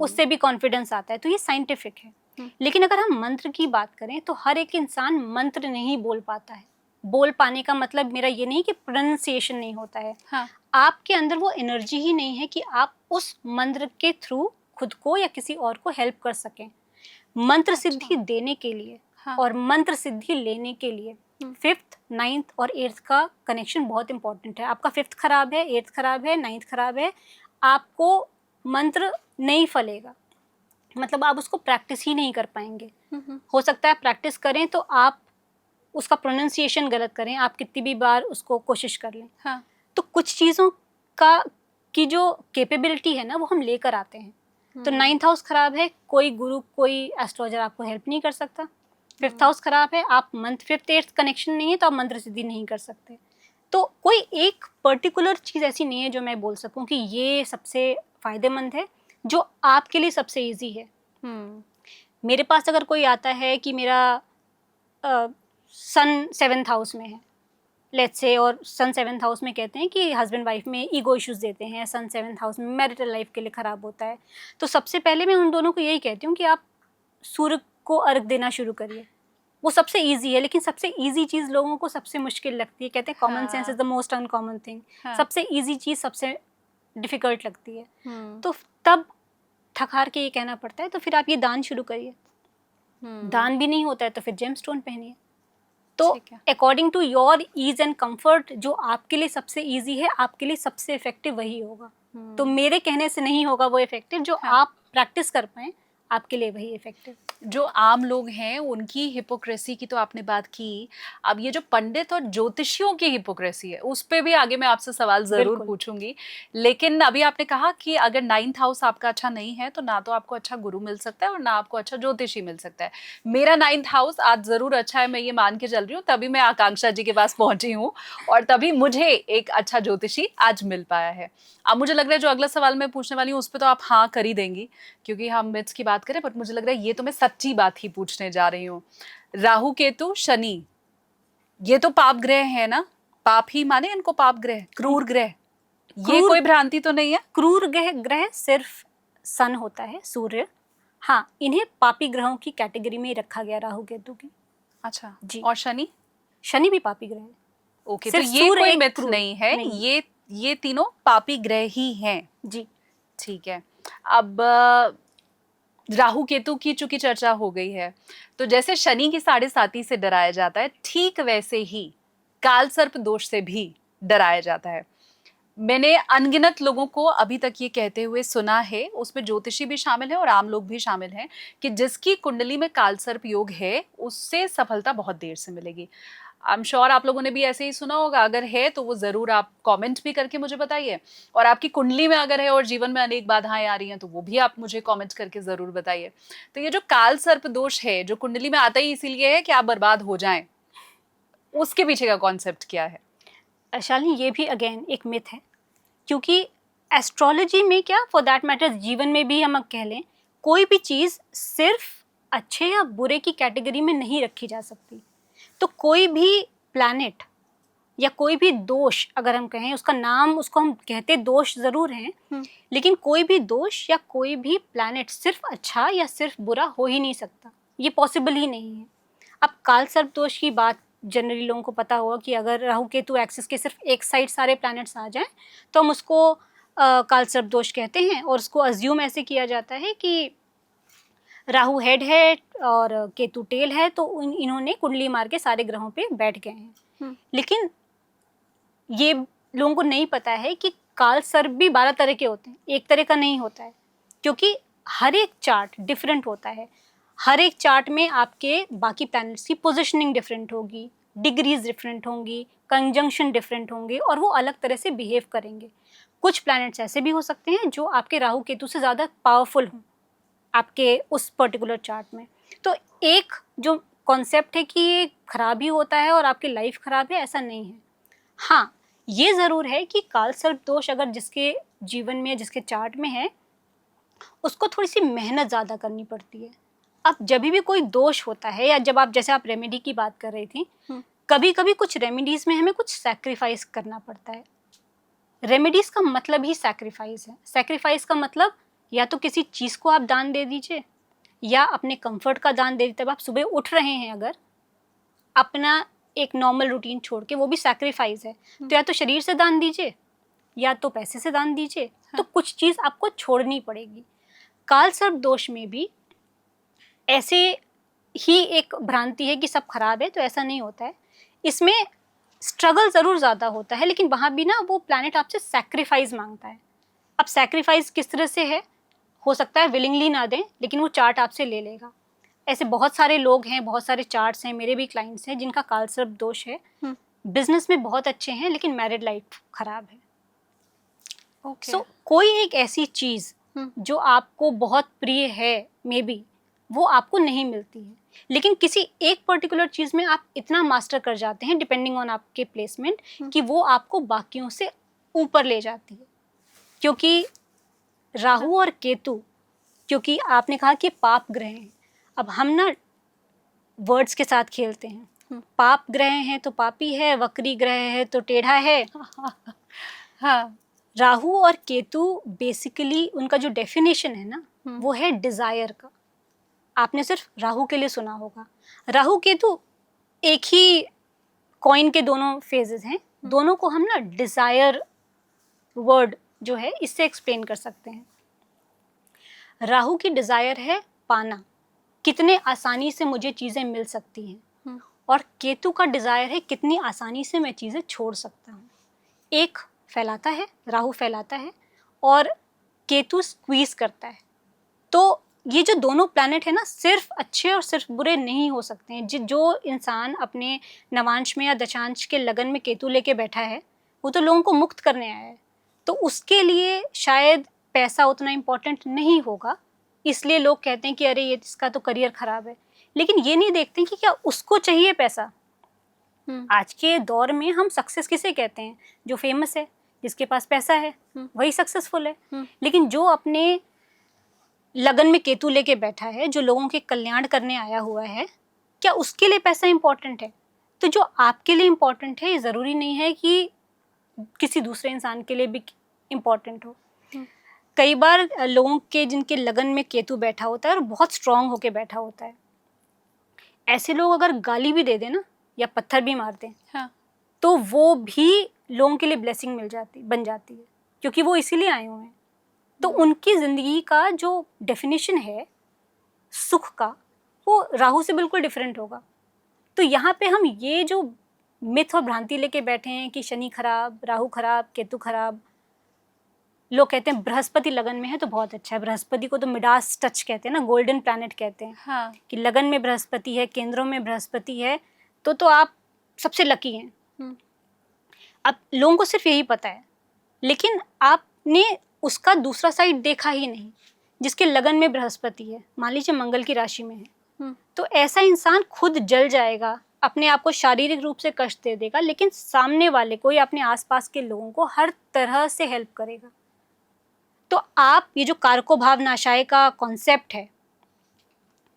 उससे भी कॉन्फिडेंस आता है। तो ये साइंटिफिक है। लेकिन अगर हम मंत्र की बात करें तो हर एक इंसान मंत्र नहीं बोल पाता है। बोल पाने का मतलब मेरा ये नहीं कि प्रोनाउंसिएशन नहीं होता है। हाँ। आपके अंदर वो एनर्जी ही नहीं है कि आप उस मंत्र के थ्रू खुद को या किसी और को हेल्प कर सकें। मंत्र सिद्धि देने के लिए और मंत्र सिद्धि लेने के लिए 5th, 9th और 8th का कनेक्शन बहुत इंपॉर्टेंट है। आपका 5th खराब है, 8th खराब है, 9th खराब है, आपको मंत्र नहीं फलेगा। मतलब आप उसको प्रैक्टिस ही नहीं कर पाएंगे। हो सकता है प्रैक्टिस करें तो आप उसका प्रोनाउंसिएशन गलत करें, आप कितनी भी बार उसको कोशिश कर लें। हाँ। तो कुछ चीज़ों की जो कैपेबिलिटी है ना, वो हम लेकर आते हैं। तो 9th हाउस खराब है, कोई गुरु, कोई एस्ट्रोलॉजर आपको हेल्प नहीं कर सकता। 5th हाउस खराब है, आप मंत्र 5th, 8th कनेक्शन नहीं है तो आप मंत्र सिद्धि नहीं कर सकते। तो कोई एक पर्टिकुलर चीज़ ऐसी नहीं है जो मैं बोल सकूं कि ये सबसे फायदेमंद है, जो आपके लिए सबसे इजी है। मेरे पास अगर कोई आता है कि मेरा सन 7th हाउस में है, लेट्स से, और सन 7th हाउस में कहते हैं कि हस्बैंड वाइफ में ईगो इश्यूज देते हैं, सन 7th हाउस में मैरिटल लाइफ के लिए ख़राब होता है, तो सबसे पहले मैं उन दोनों को यही कहती हूँ कि आप सूर्य को अर्घ देना शुरू करिए। वो सबसे इजी है, लेकिन सबसे इजी चीज़ लोगों को सबसे मुश्किल लगती है। कहते हैं common sense is the most uncommon thing. सबसे इजी चीज़ सबसे डिफ़िकल्ट लगती है। तो तब थक हार के ये कहना पड़ता है, तो फिर आप ये दान शुरू करिए। दान भी नहीं होता है तो फिर जेमस्टोन पहनिए। तो according to your ease and comfort, जो आपके लिए सबसे इजी है, आपके लिए सबसे इफेक्टिव वही होगा। तो मेरे कहने से नहीं होगा वो इफेक्टिव, जो आप प्रैक्टिस कर पाएं आपके लिए वही इफेक्टिव। जो आम लोग हैं उनकी हिपोक्रेसी की तो आपने बात की। अब ये जो पंडित और ज्योतिषियों की हिपोक्रेसी है, उस पे भी आगे मैं आपसे सवाल जरूर पूछूंगी। लेकिन अभी आपने कहा कि अगर 9th हाउस आपका अच्छा नहीं है तो ना तो आपको अच्छा गुरु मिल सकता है और ना आपको अच्छा ज्योतिषी मिल सकता है। मेरा 9th हाउस आज जरूर अच्छा है, मैं ये मान के चल रही हूँ, तभी मैं आकांक्षा जी के पास पहुंची हूँ और तभी मुझे एक अच्छा ज्योतिषी आज मिल पाया है। अब मुझे लग रहा है जो अगला सवाल मैं पूछने वाली हूँ उस पर तो आप हाँ कर ही देंगी, क्योंकि हम मिथ्स की बात करें, बट मुझे लग रहा है ये तो मैं सच्ची बात ही पूछने जा रही हूँ। राहु केतु शनि, ये तो पाप ग्रह है ना? पाप ही माने इनको, पाप ग्रह, क्रूर ग्रह, ये कोई भ्रांति तो नहीं है? क्रूर ग्रह सिर्फ सन होता है, सूर्य। हाँ, इन्हें पापी ग्रहों की कैटेगरी में रखा गया, राहु केतु की। अच्छा जी। और शनि? शनि भी पापी ग्रह है। ओके, तो ये कोई मिथ नहीं है, नहीं। ये तीनों पापी ग्रह ही हैं। जी, ठीक है। अब राहु केतु की चूंकि चर्चा हो गई है, तो जैसे शनि की 7.5 से डराया जाता है, ठीक वैसे ही काल सर्प दोष से भी डराया जाता है। मैंने अनगिनत लोगों को अभी तक ये कहते हुए सुना है, उसमें ज्योतिषी भी शामिल है और आम लोग भी शामिल हैं, कि जिसकी कुंडली में काल सर्प योग है उससे सफलता बहुत देर से मिलेगी। आई एम श्योर आप लोगों ने भी ऐसे ही सुना होगा। अगर है तो वो जरूर आप कमेंट भी करके मुझे बताइए, और आपकी कुंडली में अगर है और जीवन में अनेक बाधाएं आ रही हैं तो वो भी आप मुझे कमेंट करके जरूर बताइए। तो ये जो काल सर्प दोष है, जो कुंडली में आता ही इसीलिए है कि आप बर्बाद हो जाएं, उसके पीछे का कॉन्सेप्ट क्या है? शालिनी, ये भी अगेन एक मिथ है, क्योंकि एस्ट्रोलॉजी में क्या, फॉर दैट मैटर जीवन में भी हम कह लें, कोई भी चीज़ सिर्फ अच्छे या बुरे की कैटेगरी में नहीं रखी जा सकती। तो कोई भी प्लैनेट या कोई भी दोष अगर हम कहें, उसका नाम, उसको हम कहते दोष ज़रूर हैं, लेकिन कोई भी दोष या कोई भी प्लैनेट सिर्फ अच्छा या सिर्फ बुरा हो ही नहीं सकता, ये पॉसिबल ही नहीं है। अब काल सर्प दोष की बात जनरली लोगों को पता होगा कि अगर राहु केतु एक्सिस के सिर्फ एक साइड सारे प्लैनेट्स आ जाएं तो हम उसको काल सर्प दोष कहते हैं, और उसको अज्यूम ऐसे किया जाता है कि राहु हेड है और केतु टेल है, तो इन्होंने कुंडली मार के सारे ग्रहों पे बैठ गए हैं। लेकिन ये लोगों को नहीं पता है कि काल सर्प भी 12 तरह के होते हैं, एक तरह का नहीं होता है, क्योंकि हर एक चार्ट डिफरेंट होता है। हर एक चार्ट में आपके बाकी प्लैनेट्स की पोजीशनिंग डिफरेंट होगी, डिग्रीज डिफरेंट होंगी, कंजंक्शन डिफरेंट होंगे, और वो अलग तरह से बिहेव करेंगे। कुछ प्लैनेट्स ऐसे भी हो सकते हैं जो आपके राहु केतु से ज़्यादा पावरफुल हों आपके उस पर्टिकुलर चार्ट में। तो एक जो कॉन्सेप्ट है कि ये खराब ही होता है और आपकी लाइफ खराब है, ऐसा नहीं है। हाँ, ये ज़रूर है कि काल सर्प दोष अगर जिसके जीवन में, जिसके चार्ट में है, उसको थोड़ी सी मेहनत ज़्यादा करनी पड़ती है। अब जब भी कोई दोष होता है, या जब आप, जैसे आप रेमेडी की बात कर रही थी, कभी कभी कुछ रेमेडीज़ में हमें कुछ सैक्रिफाइस करना पड़ता है। रेमेडीज़ का मतलब ही सैक्रिफाइस है। सैक्रिफाइस का मतलब या तो किसी चीज़ को आप दान दे दीजिए, या अपने कंफर्ट का दान दे दीजिए। तब आप सुबह उठ रहे हैं अगर, अपना एक नॉर्मल रूटीन छोड़ के, वो भी सैक्रिफाइस है। तो या तो शरीर से दान दीजिए या तो पैसे से दान दीजिए। तो कुछ चीज़ आपको छोड़नी पड़ेगी। काल सर्प दोष में भी ऐसे ही एक भ्रांति है कि सब खराब है, तो ऐसा नहीं होता है। इसमें स्ट्रगल ज़रूर ज़्यादा होता है, लेकिन वहाँ भी ना वो प्लैनेट आपसे सैक्रिफाइस मांगता है। अब सैक्रिफाइस किस तरह से है, हो सकता है विलिंगली ना दें, लेकिन वो चार्ट आपसे ले लेगा। ऐसे बहुत सारे लोग हैं, बहुत सारे चार्ट्स हैं, मेरे भी क्लाइंट्स हैं जिनका काल सर्प दोष है। बिजनेस में बहुत अच्छे हैं, लेकिन मैरिड लाइफ खराब है। सो कोई एक ऐसी चीज़ जो आपको बहुत प्रिय है, मे बी वो आपको नहीं मिलती है, लेकिन किसी एक पर्टिकुलर चीज़ में आप इतना मास्टर कर जाते हैं, डिपेंडिंग ऑन आपके प्लेसमेंट, कि वो आपको बाकियों से ऊपर ले जाती है। क्योंकि राहु और केतु, क्योंकि आपने कहा कि पाप ग्रह हैं, अब हम ना वर्ड्स के साथ खेलते हैं। पाप ग्रह हैं तो पापी है, वक्री ग्रह है तो टेढ़ा है। हाँ, राहु और केतु बेसिकली उनका जो डेफिनेशन है ना, वो है डिज़ायर का। आपने सिर्फ राहु के लिए सुना होगा। राहु केतु एक ही कॉइन के दोनों फेजेस हैं। दोनों को हम ना डिज़ायर वर्ड जो है इससे एक्सप्लेन कर सकते हैं। राहु की डिज़ायर है पाना, कितने आसानी से मुझे चीज़ें मिल सकती हैं, और केतु का डिज़ायर है कितनी आसानी से मैं चीज़ें छोड़ सकता हूँ। एक फैलाता है, राहु फैलाता है, और केतु स्क्वीज़ करता है। तो ये जो दोनों प्लैनेट है ना, सिर्फ अच्छे और सिर्फ बुरे नहीं हो सकते हैं। जो इंसान अपने नवांश में या दशांश के लगन में केतु लेके बैठा है, वो तो लोगों को मुक्त करने आया है। तो उसके लिए शायद पैसा उतना इम्पोर्टेंट नहीं होगा, इसलिए लोग कहते हैं कि अरे ये इसका तो करियर खराब है, लेकिन ये नहीं देखते कि क्या उसको चाहिए पैसा। आज के दौर में हम सक्सेस किसे कहते हैं? जो फेमस है, जिसके पास पैसा है, वही सक्सेसफुल है। लेकिन जो अपने लगन में केतु लेके बैठा है, जो लोगों के कल्याण करने आया हुआ है, क्या उसके लिए पैसा इम्पोर्टेंट है? तो जो आपके लिए इम्पोर्टेंट है, ये ज़रूरी नहीं है कि किसी दूसरे इंसान के लिए भी इम्पोर्टेंट हो। कई बार लोगों के, जिनके लगन में केतु बैठा होता है और बहुत स्ट्रांग होके बैठा होता है, ऐसे लोग अगर गाली भी दे दें ना, या पत्थर भी मार दें, हाँ, तो वो भी लोगों के लिए ब्लेसिंग बन जाती है, क्योंकि वो इसीलिए आए हुए हैं। तो उनकी ज़िंदगी का जो डेफिनेशन है सुख का, वो राहु से बिल्कुल डिफरेंट होगा। तो यहाँ पे हम ये जो मिथ और भ्रांति लेके बैठे हैं कि शनि खराब, राहु खराब, केतु खराब, लोग कहते हैं बृहस्पति लगन में है तो बहुत अच्छा है। बृहस्पति को तो मिडास टच कहते हैं ना, गोल्डन प्लैनेट कहते हैं। हाँ। कि लगन में बृहस्पति है, केंद्रों में बृहस्पति है, तो आप सबसे लकी हैं। अब लोगों को सिर्फ यही पता है, लेकिन आपने उसका दूसरा साइड देखा ही नहीं। जिसके लगन में बृहस्पति है, मान लीजिए मंगल की राशि में है, तो ऐसा इंसान खुद जल जाएगा, अपने आप को शारीरिक रूप से कष्ट दे देगा, लेकिन सामने वाले को या अपने आसपास के लोगों को हर तरह से हेल्प करेगा। तो आप ये जो कारको भाव नाशाय का कॉन्सेप्ट है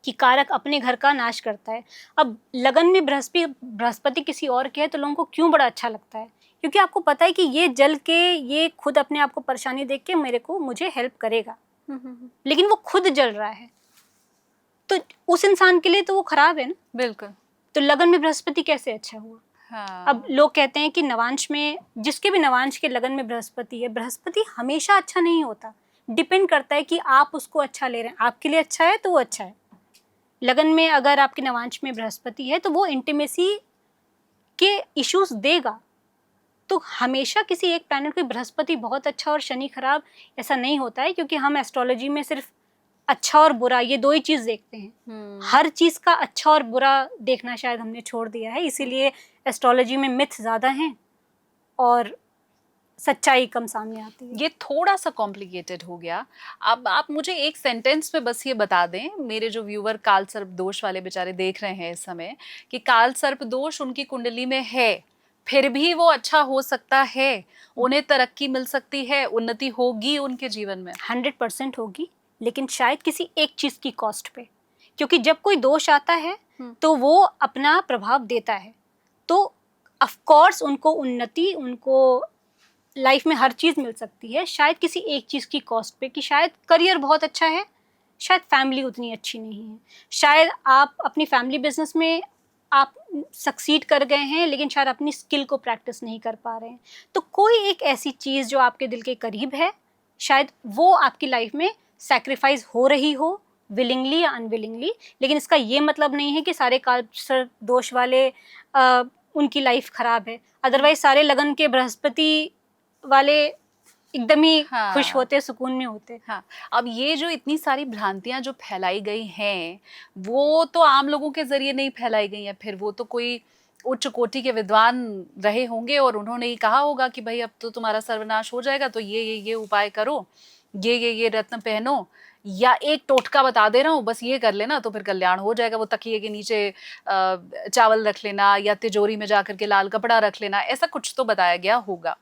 कि कारक अपने घर का नाश करता है, अब लगन में बृहस्पति किसी और के है तो लोगों को क्यों बड़ा अच्छा लगता है? क्योंकि आपको पता है कि ये जल के, ये खुद अपने आप को परेशानी देख के मुझे हेल्प करेगा, लेकिन वो खुद जल रहा है, तो उस इंसान के लिए तो वो खराब है ना। बिल्कुल। तो लगन में बृहस्पति कैसे अच्छा हुआ? हाँ। अब लोग कहते हैं कि नवांश में, जिसके भी नवांश के लगन में बृहस्पति है, बृहस्पति हमेशा अच्छा नहीं होता, डिपेंड करता है कि आप उसको अच्छा ले रहे हैं। आपके लिए अच्छा है तो वो अच्छा है। लगन में अगर आपके नवांश में बृहस्पति है तो वो इंटीमेसी के इश्यूज देगा। तो हमेशा किसी एक प्लैनेट को बृहस्पति बहुत अच्छा और शनि खराब ऐसा नहीं होता है, क्योंकि हम एस्ट्रोलॉजी में सिर्फ अच्छा और बुरा ये दो ही चीज देखते हैं। हर चीज का अच्छा और बुरा देखना शायद हमने छोड़ दिया है, इसीलिए एस्ट्रोलॉजी में मिथ ज्यादा हैं और सच्चाई कम सामने आती है। ये थोड़ा सा कॉम्प्लिकेटेड हो गया। अब आप मुझे एक सेंटेंस में बस ये बता दें, मेरे जो व्यूअर काल सर्प दोष वाले बेचारे देख रहे हैं इस समय, कि काल सर्प दोष उनकी कुंडली में है, फिर भी वो अच्छा हो सकता है, उन्हें तरक्की मिल सकती है, उन्नति होगी उनके जीवन में। 100% होगी, लेकिन शायद किसी एक चीज की कॉस्ट पे। क्योंकि जब कोई दोष आता है तो वो अपना प्रभाव देता है, तो ऑफ कोर्स उनको उन्नति, उनको लाइफ में हर चीज मिल सकती है, शायद किसी एक चीज की कॉस्ट पे। कि शायद करियर बहुत अच्छा है, शायद फैमिली उतनी अच्छी नहीं है, शायद आप अपनी फैमिली बिजनेस में आप सक्सीड कर गए हैं, लेकिन शायद अपनी स्किल को प्रैक्टिस नहीं कर पा रहे हैं। तो कोई एक ऐसी चीज़ जो आपके दिल के करीब है, शायद वो आपकी लाइफ में सैक्रिफाइस हो रही हो, विलिंगली या अनविलिंगली। लेकिन इसका ये मतलब नहीं है कि सारे काल सर्प दोष वाले उनकी लाइफ खराब है। अदरवाइज सारे लगन के बृहस्पति वाले एकदम ही खुश होते, सुकून में होते। हाँ। अब ये जो इतनी सारी भ्रांतियां जो फैलाई गई हैं, वो तो आम लोगों के जरिए नहीं फैलाई गई हैं, फिर वो तो कोई उच्च कोटि के विद्वान रहे होंगे और उन्होंने ही कहा होगा कि भाई अब तो तुम्हारा सर्वनाश हो जाएगा, तो ये उपाय करो, ये रत्न पहनो, या एक टोटका बता दे रहा हूँ बस ये कर लेना तो फिर कल्याण हो जाएगा। वो तकिए के नीचे चावल रख लेना या तिजोरी में जाकर के लाल कपड़ा रख लेना, ऐसा कुछ तो बताया गया होगा।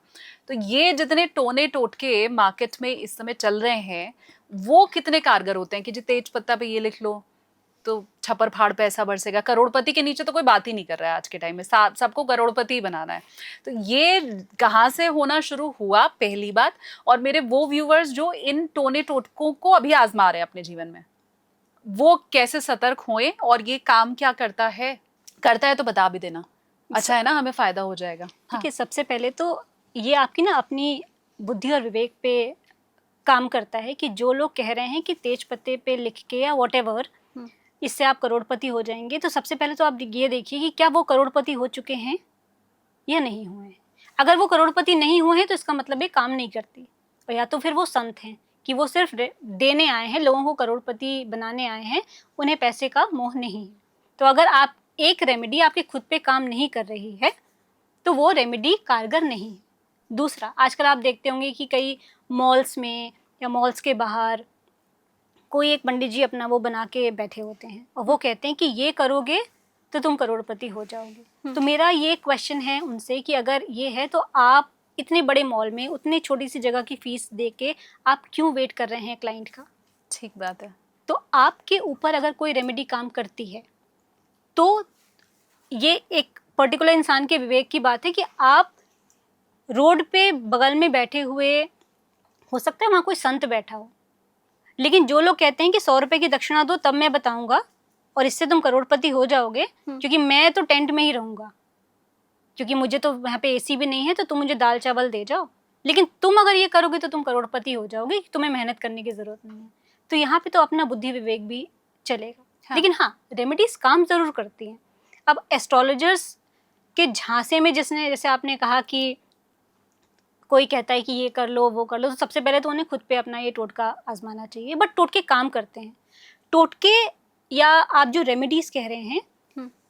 तो ये जितने टोने टोटके मार्केट में इस समय चल रहे हैं, वो कितने कारगर होते हैं कि जी तेज पत्ता पे ये लिख लो तो छप्पर फाड़ पैसा बरसेगा। करोड़पति के नीचे तो कोई बात ही नहीं कर रहा है आज के टाइम में, सबको करोड़पति ही बनाना है। तो ये कहाँ से होना शुरू हुआ, पहली बात। और मेरे वो व्यूअर्स जो इन टोने टोटकों को अभी आजमा रहे हैं अपने जीवन में, वो कैसे सतर्क होए और ये काम क्या करता है तो बता भी देना, अच्छा है ना, हमें फायदा हो जाएगा। ठीक है, सबसे पहले तो ये आपकी ना अपनी बुद्धि और विवेक पे काम करता है कि जो लोग कह रहे हैं कि तेज पत्ते पे लिख के या व्हाटएवर इससे आप करोड़पति हो जाएंगे, तो सबसे पहले तो आप ये देखिए कि क्या वो करोड़पति हो चुके हैं या नहीं हुए हैं। अगर वो करोड़पति नहीं हुए हैं तो इसका मतलब ये काम नहीं करती, और या तो फिर वो संत हैं कि वो सिर्फ देने आए हैं, लोगों को करोड़पति बनाने आए हैं, उन्हें पैसे का मोह नहीं है। तो अगर आप एक रेमेडी आपके खुद पे काम नहीं कर रही है तो वो रेमेडी कारगर नहीं है। दूसरा, आजकल आप देखते होंगे कि कई मॉल्स में या मॉल्स के बाहर कोई एक पंडित जी अपना वो बना के बैठे होते हैं और वो कहते हैं कि ये करोगे तो तुम करोड़पति हो जाओगे। तो मेरा ये क्वेश्चन है उनसे कि अगर ये है तो आप इतने बड़े मॉल में उतनी छोटी सी जगह की फीस दे के आप क्यों वेट कर रहे हैं क्लाइंट का? ठीक बात है। तो आपके ऊपर अगर कोई रेमेडी काम करती है तो ये एक पर्टिकुलर इंसान के विवेक की बात है कि आप रोड पे बगल में बैठे हुए, हो सकता है वहाँ कोई संत बैठा हो, लेकिन जो लोग कहते हैं कि 100 रुपए की दक्षिणा दो तब मैं बताऊंगा और इससे तुम करोड़पति हो जाओगे, क्योंकि मैं तो टेंट में ही रहूंगा, क्योंकि मुझे तो वहाँ पे एसी भी नहीं है, तो तुम मुझे दाल चावल दे जाओ, लेकिन तुम अगर ये करोगे तो तुम करोड़पति हो जाओगे, तुम्हें मेहनत करने की जरूरत नहीं है। तो यहाँ पे तो अपना बुद्धि विवेक भी चलेगा। हाँ। लेकिन हाँ, रेमेडीज काम जरूर करती हैं। अब एस्ट्रोलॉजर्स के झांसे में जिसने, जैसे आपने कहा कि कोई कहता है कि ये कर लो वो कर लो, तो सबसे पहले तो उन्हें खुद पे अपना ये टोटका आजमाना चाहिए। बट टोटके काम करते हैं। टोटके या आप जो रेमेडीज कह रहे हैं,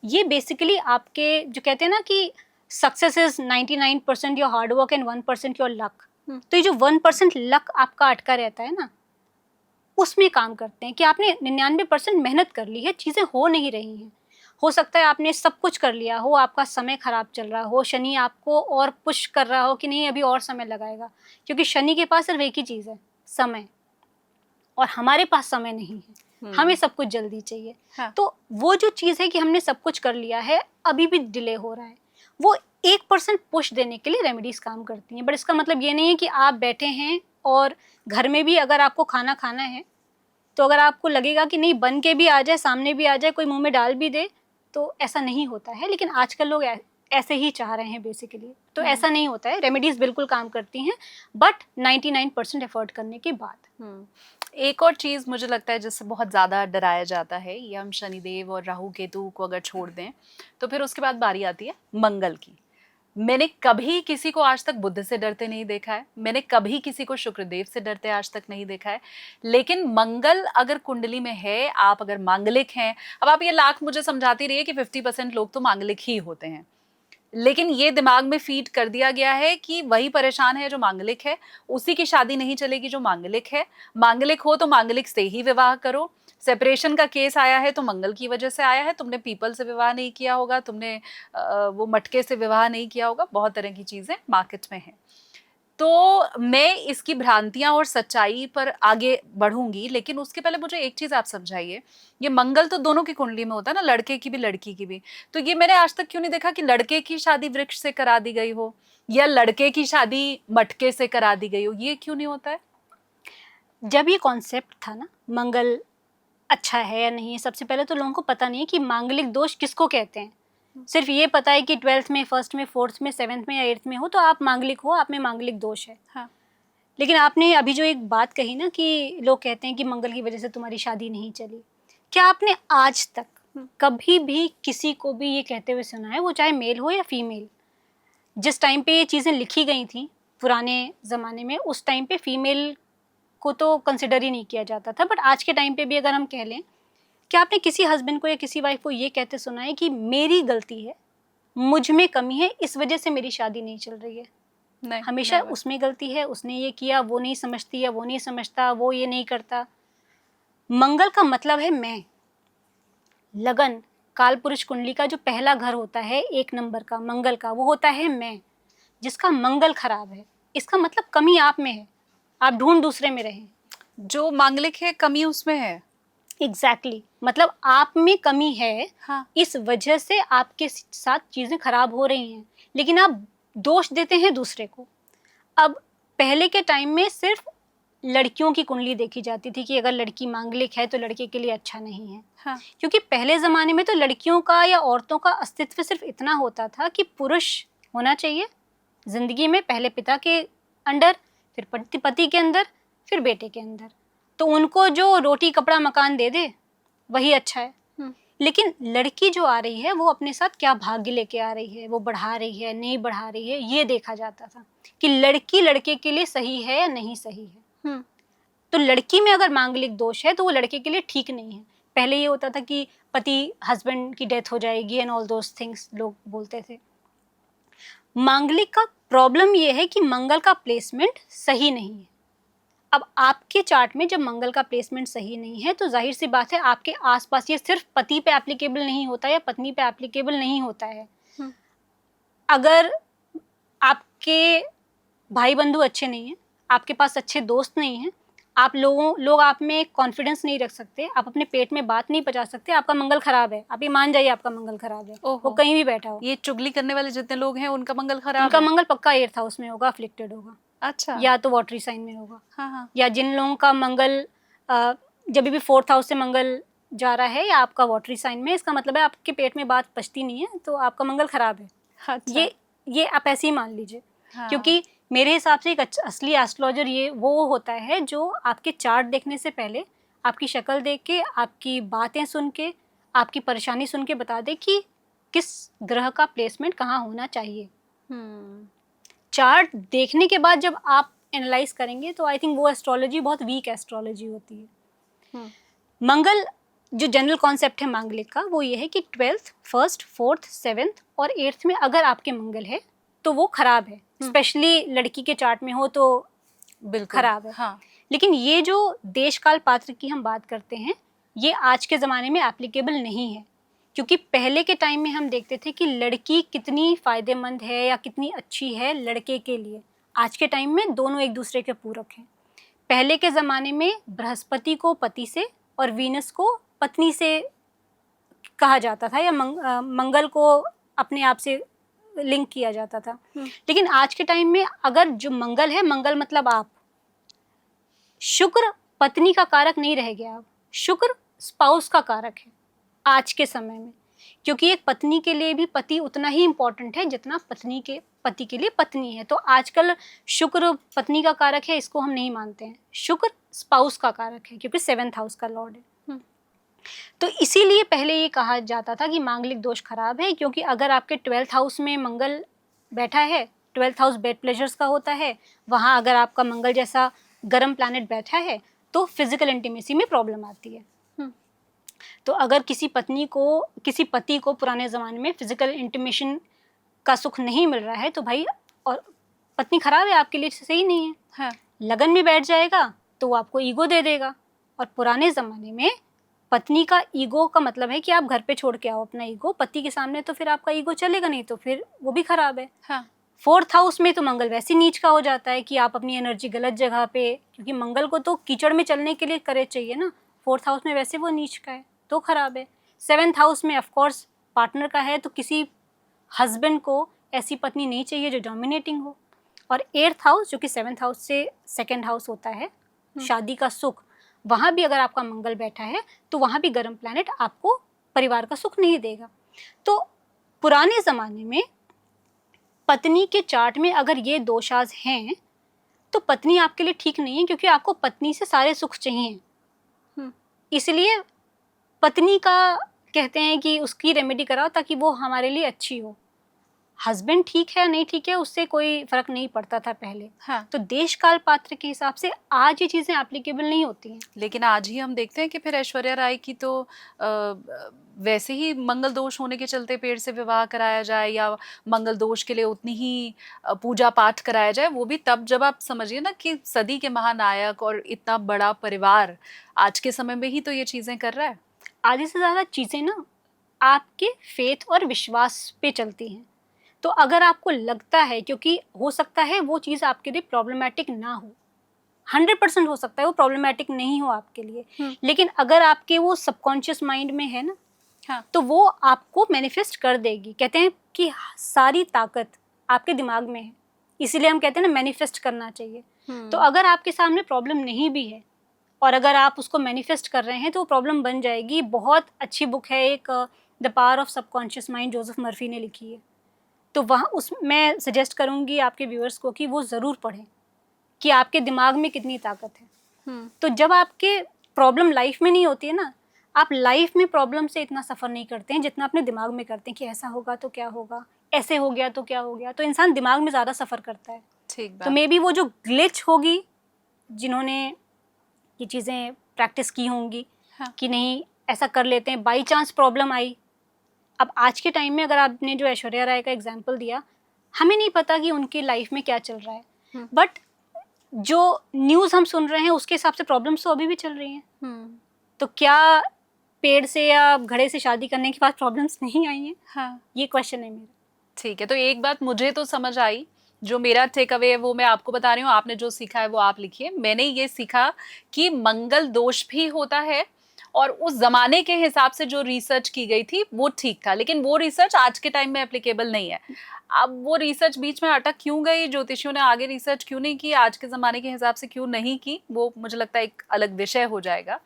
ये बेसिकली आपके जो कहते हैं ना कि success is 99% your hard work and 1% your luck. तो ये जो 1% लक आपका अटका रहता है ना, उसमें काम करते हैं कि आपने 99% मेहनत कर ली है, चीज़ें हो नहीं रही हैं। हो सकता है आपने सब कुछ कर लिया हो, आपका समय खराब चल रहा हो, शनि आपको और पुश कर रहा हो कि नहीं अभी और समय लगाएगा, क्योंकि शनि के पास सिर्फ एक ही चीज़ है, समय, और हमारे पास समय नहीं है, हमें सब कुछ जल्दी चाहिए। हाँ। तो वो जो चीज़ है कि हमने सब कुछ कर लिया है, अभी भी डिले हो रहा है, वो 1% पुश देने के लिए रेमेडीज काम करती हैं। बट इसका मतलब ये नहीं है कि आप बैठे हैं और घर में भी अगर आपको खाना खाना है, तो अगर आपको लगेगा कि नहीं बन के भी आ जाए, सामने भी आ जाए, कोई मुंह में डाल भी दे, तो ऐसा नहीं होता है। लेकिन आजकल लोग ऐसे ही चाह रहे हैं बेसिकली। तो ऐसा नहीं होता है, रेमेडीज बिल्कुल काम करती हैं, बट 99% एफर्ट करने के बाद। एक और चीज मुझे लगता है जिससे बहुत ज्यादा डराया जाता है, ये हम शनिदेव और राहु केतु को अगर छोड़ दें तो फिर उसके बाद बारी आती है मंगल की। मैंने कभी किसी को आज तक बुध से डरते नहीं देखा है, मैंने कभी किसी को शुक्रदेव से डरते आज तक नहीं देखा है। लेकिन मंगल अगर कुंडली में है, आप अगर मांगलिक हैं, अब आप ये लाख मुझे समझाती रहिए कि 50% लोग तो मांगलिक ही होते हैं, लेकिन ये दिमाग में फीड कर दिया गया है कि वही परेशान है जो मांगलिक है, उसी की शादी नहीं चलेगी जो मांगलिक है। मांगलिक हो तो मांगलिक से ही विवाह करो। सेपरेशन का केस आया है तो मंगल की वजह से आया है। तुमने पीपल से विवाह नहीं किया होगा, तुमने वो मटके से विवाह नहीं किया होगा, बहुत तरह की चीजें मार्केट में हैं। तो मैं इसकी भ्रांतियां और सच्चाई पर आगे बढ़ूंगी, लेकिन उसके पहले मुझे एक चीज आप समझाइए। ये मंगल तो दोनों की कुंडली में होता है ना, लड़के की भी लड़की की भी। तो ये मैंने आज तक क्यों नहीं देखा कि लड़के की शादी वृक्ष से करा दी गई हो या लड़के की शादी मटके से करा दी गई हो, ये क्यों नहीं होता है? जब ये कॉन्सेप्ट था ना, मंगल अच्छा है या नहीं है, सबसे पहले तो लोगों को पता नहीं है कि मांगलिक दोष किसको कहते हैं। सिर्फ ये पता है कि 12th में, 1st में, 4th में, 7th में या 8th में हो तो आप मांगलिक हो, आप में मांगलिक दोष है। हाँ। लेकिन आपने अभी जो एक बात कही ना कि लोग कहते हैं कि मंगल की वजह से तुम्हारी शादी नहीं चली, क्या आपने आज तक कभी भी किसी को भी ये कहते हुए सुना है, वो चाहे मेल हो या फीमेल? जिस टाइम पे ये चीज़ें लिखी गई थी पुराने ज़माने में, उस टाइम पे फीमेल को तो कंसिडर ही नहीं किया जाता था। बट आज के टाइम पे भी अगर हम कह लें, क्या आपने किसी हस्बैंड को या किसी वाइफ को ये कहते सुना है कि मेरी गलती है, मुझ में कमी है, इस वजह से मेरी शादी नहीं चल रही है? नहीं, हमेशा never। उसमें गलती है, उसने ये किया, वो नहीं समझती या वो नहीं समझता, वो ये नहीं करता। मंगल का मतलब है मैं, लगन। काल पुरुष कुंडली का जो पहला घर होता है 1 नंबर का मंगल का, वो होता है मैं, जिसका मंगल खराब है। इसका मतलब कमी आप में है, आप ढूंढ दूसरे में रहे। जो मांगलिक है कमी उसमें है। एग्जैक्टली मतलब आप में कमी है। हाँ। इस वजह से आपके साथ चीजें खराब हो रही हैं, लेकिन आप दोष देते हैं दूसरे को। अब पहले के टाइम में सिर्फ लड़कियों की कुंडली देखी जाती थी कि अगर लड़की मांगलिक है तो लड़के के लिए अच्छा नहीं है। हाँ। क्योंकि पहले ज़माने में तो लड़कियों का या औरतों का अस्तित्व सिर्फ इतना होता था कि पुरुष होना चाहिए ज़िंदगी में, पहले पिता के अंडर, फिर पति के अंदर, फिर बेटे के अंदर। तो उनको जो रोटी कपड़ा मकान दे दे वही अच्छा है। लेकिन लड़की जो आ रही है वो अपने साथ क्या भाग्य लेके आ रही है, वो बढ़ा रही है नहीं बढ़ा रही है, ये देखा जाता था कि लड़की लड़के के लिए सही है या नहीं सही है। तो लड़की में अगर मांगलिक दोष है तो वो लड़के के लिए ठीक नहीं है। पहले ये होता था कि पति हस्बैंड की डेथ हो जाएगी एंड ऑल दोस थिंग्स लोग बोलते थे। मांगलिक का प्रॉब्लम ये है कि मंगल का प्लेसमेंट सही नहीं है। अब आपके चार्ट में जब मंगल का प्लेसमेंट सही नहीं है तो जाहिर सी बात है आपके आसपास, ये सिर्फ पति पे एप्लीकेबल नहीं होता या पत्नी पे एप्लीकेबल नहीं होता है। अगर आपके भाई बंधु अच्छे नहीं हैं, आपके पास अच्छे दोस्त नहीं हैं, लोग आप में कॉन्फिडेंस नहीं रख सकते, आप अपने पेट में बात नहीं पचा सकते, आपका मंगल खराब है। आप ये मान जाइए आपका मंगल खराब है, वो कहीं भी बैठा हो। ये चुगली करने वाले जितने लोग हैं उनका मंगल खराब उनका है। मंगल पक्का 8th हाउस में होगा, अफ्लिक्टेड होगा। अच्छा। या तो वॉटरी साइन में होगा। हाँ। या जिन लोगों का मंगल जब भी 4th हाउस से मंगल जा रहा है या आपका वॉटरी साइन में, इसका मतलब है आपके पेट में बात पचती नहीं है, तो आपका मंगल खराब है। अच्छा। ये आप ऐसे ही मान लीजिए। हाँ। क्योंकि मेरे हिसाब से एक असली एस्ट्रोलॉजर ये वो होता है जो आपके चार्ट देखने से पहले आपकी शक्ल देख के, आपकी बातें सुन के, आपकी परेशानी सुन के बता दे कि किस ग्रह का प्लेसमेंट कहाँ होना चाहिए। चार्ट देखने के बाद जब आप एनालाइज करेंगे तो आई थिंक वो एस्ट्रोलॉजी बहुत वीक एस्ट्रोलॉजी होती है। मंगल जो जनरल कॉन्सेप्ट है मांगलिक का वो ये है कि 12th, 1st, 4th, 7th और 8th में अगर आपके मंगल है तो वो खराब है, स्पेशली लड़की के चार्ट में हो तो बिल्कुल खराब है। हाँ। लेकिन ये जो देश काल पात्र की हम बात करते हैं ये आज के ज़माने में एप्लीकेबल नहीं है, क्योंकि पहले के टाइम में हम देखते थे कि लड़की कितनी फ़ायदेमंद है या कितनी अच्छी है लड़के के लिए। आज के टाइम में दोनों एक दूसरे के पूरक हैं। पहले के ज़माने में बृहस्पति को पति से और वीनस को पत्नी से कहा जाता था, या मंगल को अपने आप से लिंक किया जाता था। लेकिन आज के टाइम में अगर जो मंगल है, मंगल मतलब आप, शुक्र पत्नी का कारक नहीं रह गया, अब शुक्र स्पाउस का कारक है आज के समय में, क्योंकि एक पत्नी के लिए भी पति उतना ही इम्पोर्टेंट है जितना पति के लिए पत्नी है। तो आजकल शुक्र पत्नी का कारक है, इसको हम नहीं मानते हैं। शुक्र स्पाउस का कारक है क्योंकि 7th हाउस का लॉर्ड है। तो इसीलिए पहले ये कहा जाता था कि मांगलिक दोष खराब है, क्योंकि अगर आपके 12th हाउस में मंगल बैठा है, 12th हाउस बेड प्लेजर्स का होता है, वहाँ अगर आपका मंगल जैसा गर्म प्लैनेट बैठा है तो फिजिकल इंटीमेसी में प्रॉब्लम आती है। तो अगर किसी पति को पुराने ज़माने में फिजिकल इंटीमेशन का सुख नहीं मिल रहा है तो भाई, और पत्नी खराब है आपके लिए, सही नहीं है। हाँ। लगन में बैठ जाएगा तो वो आपको ईगो दे देगा, और पुराने ज़माने में पत्नी का ईगो का मतलब है कि आप घर पे छोड़ के आओ अपना ईगो पति के सामने, तो फिर आपका ईगो चलेगा नहीं, तो फिर वो भी खराब है। हाँ। 4th हाउस में तो मंगल वैसे नीच का हो जाता है कि आप अपनी एनर्जी गलत जगह पे, क्योंकि मंगल को तो कीचड़ में चलने के लिए करे चाहिए ना, 4th हाउस में वैसे वो नीच का है तो खराब है। 7th हाउस में ऑफ कोर्स पार्टनर का है, तो किसी हस्बैंड को ऐसी पत्नी नहीं चाहिए जो डोमिनेटिंग हो। और 8th हाउस जो कि 7th हाउस से 2nd हाउस होता है, शादी का सुख, वहाँ भी अगर आपका मंगल बैठा है तो वहाँ भी गर्म प्लैनेट आपको परिवार का सुख नहीं देगा। तो पुराने ज़माने में पत्नी के चार्ट में अगर ये दोषाज हैं तो पत्नी आपके लिए ठीक नहीं है, क्योंकि आपको पत्नी से सारे सुख चाहिए। इसलिए पत्नी का कहते हैं कि उसकी रेमेडी कराओ ताकि वो हमारे लिए अच्छी हो। हस्बैंड ठीक है नहीं ठीक है उससे कोई फर्क नहीं पड़ता था पहले। हाँ। तो देश काल पात्र के हिसाब से आज ये चीज़ें एप्लीकेबल नहीं होती हैं। लेकिन आज ही हम देखते हैं कि फिर ऐश्वर्या राय की तो वैसे ही मंगल दोष होने के चलते पेड़ से विवाह कराया जाए या मंगल दोष के लिए उतनी ही पूजा पाठ कराया जाए, वो भी तब जब आप समझिए ना कि सदी के महानायक और इतना बड़ा परिवार आज के समय में ही तो ये चीज़ें कर रहा है। आधी से ज़्यादा चीज़ें ना आपके फेथ और विश्वास पे चलती हैं। तो अगर आपको लगता है, क्योंकि हो सकता है वो चीज़ आपके लिए प्रॉब्लमेटिक ना हो, 100% हो सकता है वो प्रॉब्लमेटिक नहीं हो आपके लिए, लेकिन अगर आपके वो सबकॉन्शियस माइंड में है ना, हाँ। तो वो आपको मैनिफेस्ट कर देगी। कहते हैं कि सारी ताकत आपके दिमाग में है, इसीलिए हम कहते हैं ना मैनिफेस्ट करना चाहिए। तो अगर आपके सामने प्रॉब्लम नहीं भी है और अगर आप उसको मैनिफेस्ट कर रहे हैं तो वो प्रॉब्लम बन जाएगी। बहुत अच्छी बुक है एक, the power of subconscious mind, Joseph Murphy ने लिखी है। तो वहाँ मैं सजेस्ट करूँगी आपके व्यूअर्स को कि वो ज़रूर पढ़ें कि आपके दिमाग में कितनी ताकत है। तो जब आपके प्रॉब्लम लाइफ में नहीं होती है ना, आप लाइफ में प्रॉब्लम से इतना सफ़र नहीं करते हैं जितना अपने दिमाग में करते हैं कि ऐसा होगा तो क्या होगा, ऐसे हो गया तो क्या हो गया। तो इंसान दिमाग में ज़्यादा सफ़र करता है। ठीक। तो मे बी वो जो ग्लिच होगी, जिन्होंने ये चीज़ें प्रैक्टिस की होंगी, हाँ। कि नहीं ऐसा कर लेते हैं, बाई चांस प्रॉब्लम आई। अब आज के टाइम में अगर आपने जो ऐश्वर्या राय का एग्जांपल दिया, हमें नहीं पता कि उनकी लाइफ में क्या चल रहा है, बट जो न्यूज़ हम सुन रहे हैं उसके हिसाब से प्रॉब्लम्स तो अभी भी चल रही हैं। तो क्या पेड़ से या घड़े से शादी करने के बाद प्रॉब्लम्स नहीं आई हैं? हाँ। ये क्वेश्चन है मेरा। ठीक है, तो एक बात मुझे तो समझ आई, जो मेरा टेक अवे है वो मैं आपको बता रही हूँ, आपने जो सीखा है वो आप लिखिए। मैंने ये सीखा कि मंगल दोष भी होता है और उस जमाने के हिसाब से जो रिसर्च की गई थी वो ठीक था, लेकिन वो रिसर्च आज के टाइम में एप्लीकेबल नहीं है। अब वो रिसर्च बीच में अटक क्यों गई, ज्योतिषियों ने आगे रिसर्च क्यों नहीं की, आज के ज़माने के हिसाब से क्यों नहीं की, वो मुझे लगता है एक अलग विषय हो जाएगा।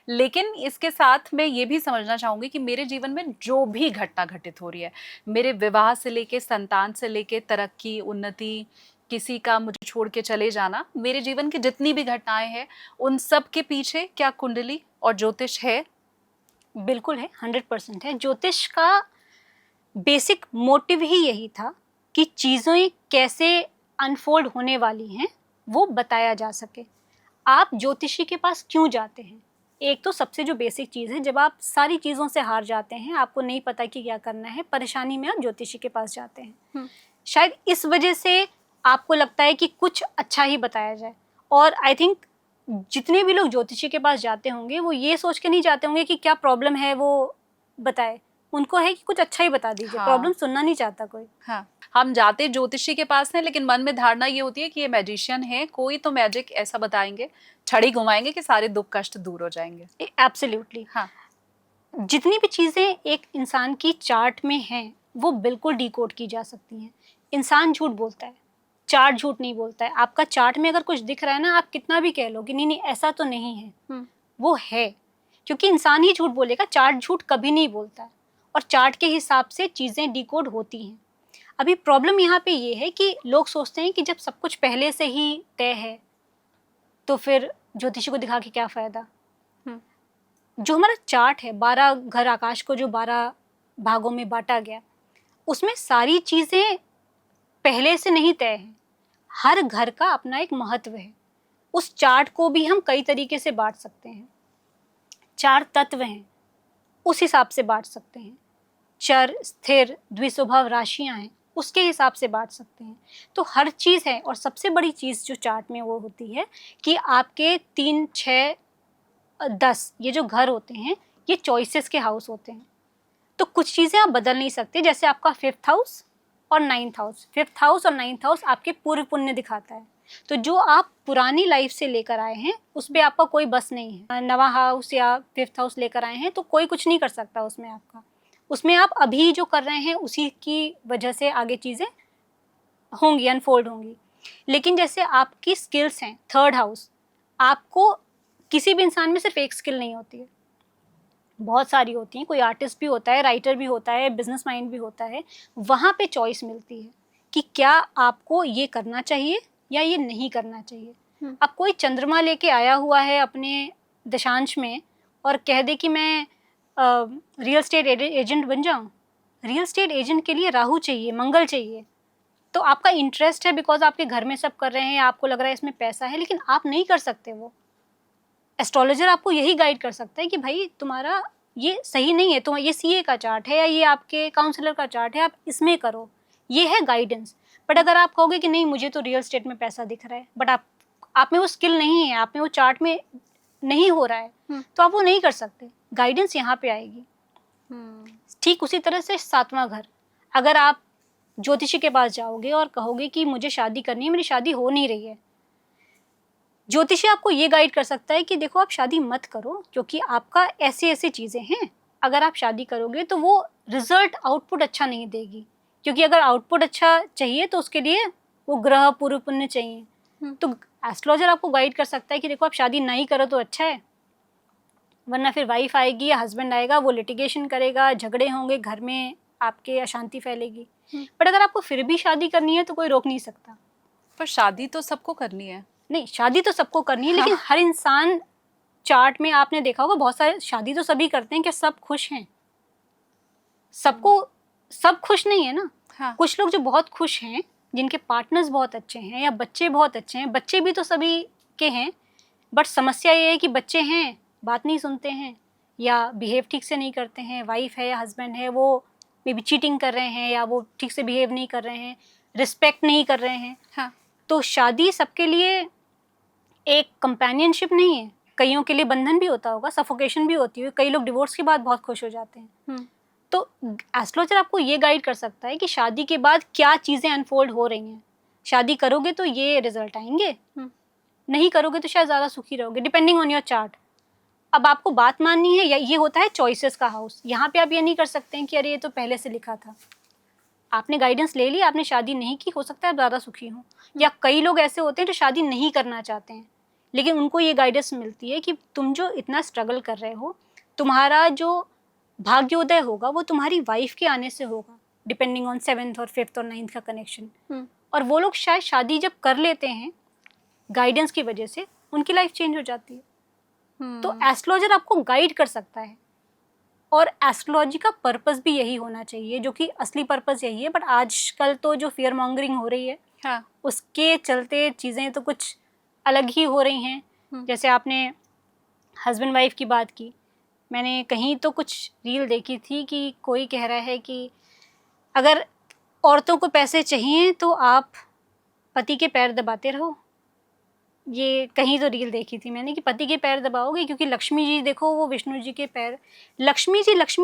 लेकिन इसके साथ मैं ये भी समझना चाहूँगी कि मेरे जीवन में जो भी घटना घटित हो रही है, मेरे विवाह से लेके संतान से लेके तरक्की उन्नति, किसी का मुझे छोड़ के चले जाना, मेरे जीवन की जितनी भी घटनाएं हैं उन सब के पीछे क्या कुंडली और ज्योतिष है? बिल्कुल है, 100% है। ज्योतिष का बेसिक मोटिव ही यही था कि चीज़ें कैसे अनफोल्ड होने वाली हैं वो बताया जा सके। आप ज्योतिषी के पास क्यों जाते हैं? एक तो सबसे जो बेसिक चीज़ है, जब आप सारी चीज़ों से हार जाते हैं, आपको नहीं पता कि क्या करना है, परेशानी में आप ज्योतिषी के पास जाते हैं। शायद इस वजह से आपको लगता है कि कुछ अच्छा ही बताया जाए। और आई थिंक जितने भी लोग ज्योतिषी के पास जाते होंगे वो ये सोच के नहीं जाते होंगे कि क्या प्रॉब्लम है वो बताए, उनको है कि कुछ अच्छा ही बता दीजिए। हाँ। प्रॉब्लम सुनना नहीं चाहता कोई। हाँ, हम जाते ज्योतिषी के पास हैं, लेकिन मन में धारणा ये होती है कि ये मैजिशियन है, कोई तो मैजिक ऐसा बताएंगे, छड़ी घुमाएंगे कि सारे दुख कष्ट दूर हो जाएंगे। एब्सोल्युटली। हाँ। जितनी भी चीज़ें एक इंसान की चार्ट में हैं वो बिल्कुल डिकोड की जा सकती हैं। इंसान झूठ बोलता है, चार्ट झूठ नहीं बोलता है। आपका चार्ट में अगर कुछ दिख रहा है ना, आप कितना भी कह लो कि नहीं नहीं ऐसा तो नहीं है, वो है। क्योंकि इंसान ही झूठ बोलेगा, चार्ट झूठ कभी नहीं बोलता है। और चार्ट के हिसाब से चीज़ें डिकोड होती हैं। अभी प्रॉब्लम यहाँ पे ये है कि लोग सोचते हैं कि जब सब कुछ पहले से ही तय है तो फिर ज्योतिषी को दिखा के क्या फ़ायदा। जो हमारा चार्ट है, 12 घर आकाश को जो 12 भागों में बांटा गया, उसमें सारी चीज़ें पहले से नहीं तय हैं। हर घर का अपना एक महत्व है। उस चार्ट को भी हम कई तरीके से बांट सकते हैं। 4 तत्व हैं, उस हिसाब से बांट सकते हैं। चर, स्थिर, द्विस्वभाव राशियां हैं, उसके हिसाब से बांट सकते हैं। तो हर चीज़ है। और सबसे बड़ी चीज़ जो चार्ट में वो होती है कि आपके 3, 6, 10 ये जो घर होते हैं ये चॉइसेस के हाउस होते हैं। तो कुछ चीज़ें आप बदल नहीं सकते, जैसे आपका 5th हाउस और 9th हाउस। 5th हाउस और 9th हाउस आपके पूर्व पुण्य दिखाता है। तो जो आप पुरानी लाइफ से लेकर आए हैं उस पर आपका कोई बस नहीं है। नवा हाउस या 5th हाउस लेकर आए हैं तो कोई कुछ नहीं कर सकता उसमें आपका। उसमें आप अभी जो कर रहे हैं उसी की वजह से आगे चीज़ें होंगी, अनफोल्ड होंगी। लेकिन जैसे आपकी स्किल्स हैं, 3rd हाउस, आपको किसी भी इंसान में सिर्फ एक स्किल नहीं होती है, बहुत सारी होती हैं। कोई आर्टिस्ट भी होता है, राइटर भी होता है, बिजनेस माइंड भी होता है। वहाँ पे चॉइस मिलती है कि क्या आपको ये करना चाहिए या ये नहीं करना चाहिए। अब कोई चंद्रमा लेके आया हुआ है अपने दशांश में और कह दे कि मैं रियल स्टेट एजेंट बन जाऊँ। रियल स्टेट एजेंट के लिए राहु चाहिए, मंगल चाहिए। तो आपका इंटरेस्ट है बिकॉज आपके घर में सब कर रहे हैं, आपको लग रहा है इसमें पैसा है, लेकिन आप नहीं कर सकते वो। एस्ट्रोलॉजर आपको यही गाइड कर सकता है कि भाई तुम्हारा ये सही नहीं है, तुम्हारा ये सीए का चार्ट है या ये आपके काउंसलर का चार्ट है, आप इसमें करो। ये है गाइडेंस। बट अगर आप कहोगे कि नहीं मुझे तो रियल स्टेट में पैसा दिख रहा है, बट आप में वो स्किल नहीं है, आप में वो चार्ट में नहीं हो रहा है, तो आप वो नहीं कर सकते। गाइडेंस यहाँ पे आएगी। ठीक उसी तरह से 7वां घर, अगर आप ज्योतिषी के पास जाओगे और कहोगे कि मुझे शादी करनी है, मेरी शादी हो नहीं रही है, ज्योतिषी आपको ये गाइड कर सकता है कि देखो आप शादी मत करो क्योंकि आपका ऐसे ऐसे चीज़ें हैं। अगर आप शादी करोगे तो वो रिजल्ट आउटपुट अच्छा नहीं देगी, क्योंकि अगर आउटपुट अच्छा चाहिए तो उसके लिए वो ग्रह पूर्व पुण्य चाहिए। तो एस्ट्रोलॉजर आपको गाइड कर सकता है कि देखो आप शादी नहीं करो तो अच्छा है, वरना फिर वाइफ आएगी या हस्बैंड आएगा, वो लिटिगेशन करेगा, झगड़े होंगे, घर में आपके अशांति फैलेगी। बट अगर आपको फिर भी शादी करनी है तो कोई रोक नहीं सकता। पर शादी तो सबको करनी है। नहीं, शादी तो सबको करनी है, लेकिन हर इंसान चार्ट में आपने देखा होगा बहुत सारे शादी तो सभी करते हैं, क्या सब खुश हैं? सबको सब खुश नहीं है ना। हाँ। कुछ लोग जो बहुत खुश हैं, जिनके पार्टनर्स बहुत अच्छे हैं या बच्चे बहुत अच्छे हैं, बच्चे भी तो सभी के हैं, बट समस्या ये है कि बच्चे हैं बात नहीं सुनते हैं या बिहेव ठीक से नहीं करते हैं। वाइफ है या हस्बैंड है वो मे बी चीटिंग कर रहे हैं या वो ठीक से बिहेव नहीं कर रहे हैं, रिस्पेक्ट नहीं कर रहे हैं। हाँ। तो शादी सबके लिए एक कंपेनियनशिप नहीं है, कईयों के लिए बंधन भी होता होगा, सफोकेशन भी होती है। कई लोग डिवोर्स के बाद बहुत खुश हो जाते हैं। तो एस्ट्रोलॉजर आपको ये गाइड कर सकता है कि शादी के बाद क्या चीज़ें अनफोल्ड हो रही हैं। शादी करोगे तो ये रिजल्ट आएंगे, नहीं करोगे तो शायद ज़्यादा सुखी रहोगे, डिपेंडिंग ऑन योर चार्ट। अब आपको बात माननी है या ये होता है चॉइसेस का हाउस। यहाँ पे आप ये नहीं कर सकते हैं कि अरे ये तो पहले से लिखा था। आपने गाइडेंस ले ली, आपने शादी नहीं की, हो सकता है आप ज़्यादा सुखी हों। या कई लोग ऐसे होते हैं जो शादी नहीं करना चाहते हैं, लेकिन उनको ये गाइडेंस मिलती है कि तुम जो इतना स्ट्रगल कर रहे हो, तुम्हारा जो भाग्योदय होगा वो तुम्हारी वाइफ के आने से होगा, डिपेंडिंग ऑन 7th और 5th और 9th का कनेक्शन। और वो लोग शायद शादी जब कर लेते हैं गाइडेंस की वजह से, उनकी लाइफ चेंज हो जाती है। तो एस्ट्रोलॉजर आपको गाइड कर सकता है, और एस्ट्रोलॉजी का पर्पस भी यही होना चाहिए, जो कि असली पर्पस यही है। बट आजकल तो जो फियर मॉन्गरिंग हो रही है, हाँ। उसके चलते चीज़ें तो कुछ अलग ही हो रही हैं। जैसे आपने हस्बैंड वाइफ की बात की, मैंने कहीं तो कुछ रील देखी थी कि कोई कह रहा है कि अगर औरतों को पैसे चाहिए तो आप पति के पैर दबाते रहो। ये कहीं तो रील देखी थी मैंने कि पति के पैर दबाओगे, क्योंकि लक्ष्मी जी देखो वो विष्णु जी के पैर, लक्ष्मी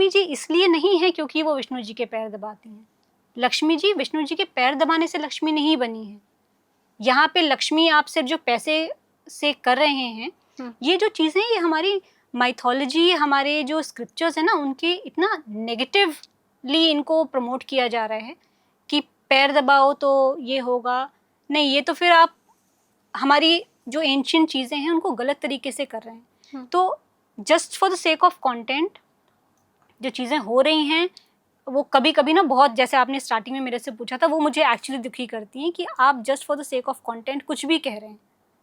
जी इसलिए नहीं है क्योंकि वो विष्णु जी के पैर दबाती हैं। लक्ष्मी जी विष्णु जी के पैर दबाने से लक्ष्मी नहीं बनी है। यहाँ पे लक्ष्मी आप सिर्फ जो पैसे से कर रहे हैं, ये जो चीज़ें, ये हमारी माइथोलॉजी, हमारे जो स्क्रिप्चर्स है ना, उनके इतना नेगेटिवली इनको प्रमोट किया जा रहा है कि पैर दबाओ तो ये होगा। नहीं, ये तो फिर आप हमारी जो एंशियंट चीज़ें हैं उनको गलत तरीके से कर रहे हैं। तो just for the sake of content जो चीज़ें हो रही हैं, वो कभी कभी ना बहुत, जैसे आपने स्टार्टिंग में मेरे से पूछा था, वो मुझे एक्चुअली दुखी करती हैं कि आप just for the sake of content कुछ भी कह रहे हैं,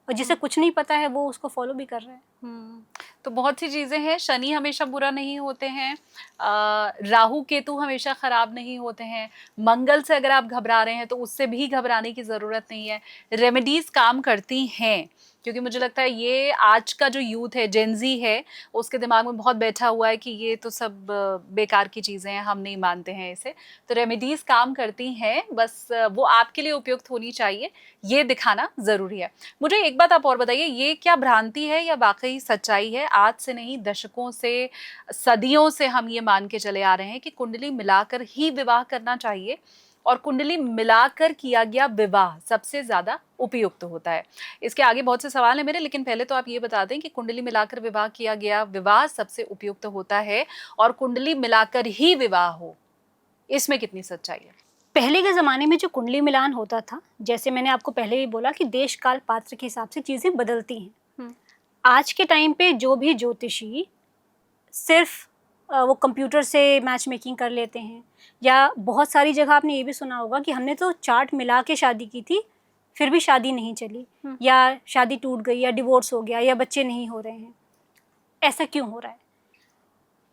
और जिसे कुछ नहीं पता है वो उसको फॉलो भी कर रहा है। तो बहुत सी चीज़ें हैं। शनि हमेशा बुरा नहीं होते हैं, राहु केतु हमेशा ख़राब नहीं होते हैं। मंगल से अगर आप घबरा रहे हैं तो उससे भी घबराने की ज़रूरत नहीं है। रेमेडीज़ काम करती हैं, क्योंकि मुझे लगता है ये आज का जो यूथ है, जेनजी है, उसके दिमाग में बहुत बैठा हुआ है कि ये तो सब बेकार की चीज़ें हैं, हम नहीं मानते हैं इसे। तो रेमेडीज़ काम करती हैं, बस वो आपके लिए उपयुक्त होनी चाहिए, ये दिखाना ज़रूरी है। मुझे एक बात आप और बताइए, ये क्या भ्रांति है या वाकई सच्चाई है? आज से नहीं, दशकों से, सदियों से हम ये मान के चले आ रहे हैं कि कुंडली मिलाकर ही विवाह करना चाहिए, और कुंडली मिलाकर किया गया विवाह सबसे ज़्यादा उपयुक्त होता है। इसके आगे बहुत से सवाल हैं मेरे, लेकिन पहले तो आप ये बता दें कि कुंडली मिलाकर विवाह किया गया विवाह सबसे उपयुक्त होता है, और कुंडली मिलाकर ही विवाह हो, इसमें कितनी सच्चाई है? पहले के ज़माने में जो कुंडली मिलान होता था, जैसे मैंने आपको पहले ही बोला कि देश काल पात्र के हिसाब से चीज़ें बदलती हैं। आज के टाइम पे जो भी ज्योतिषी सिर्फ वो कंप्यूटर से मैच मेकिंग कर लेते हैं, या बहुत सारी जगह आपने ये भी सुना होगा कि हमने तो चार्ट मिला के शादी की थी, फिर भी शादी नहीं चली, या शादी टूट गई, या डिवोर्स हो गया, या बच्चे नहीं हो रहे हैं। ऐसा क्यों हो रहा है?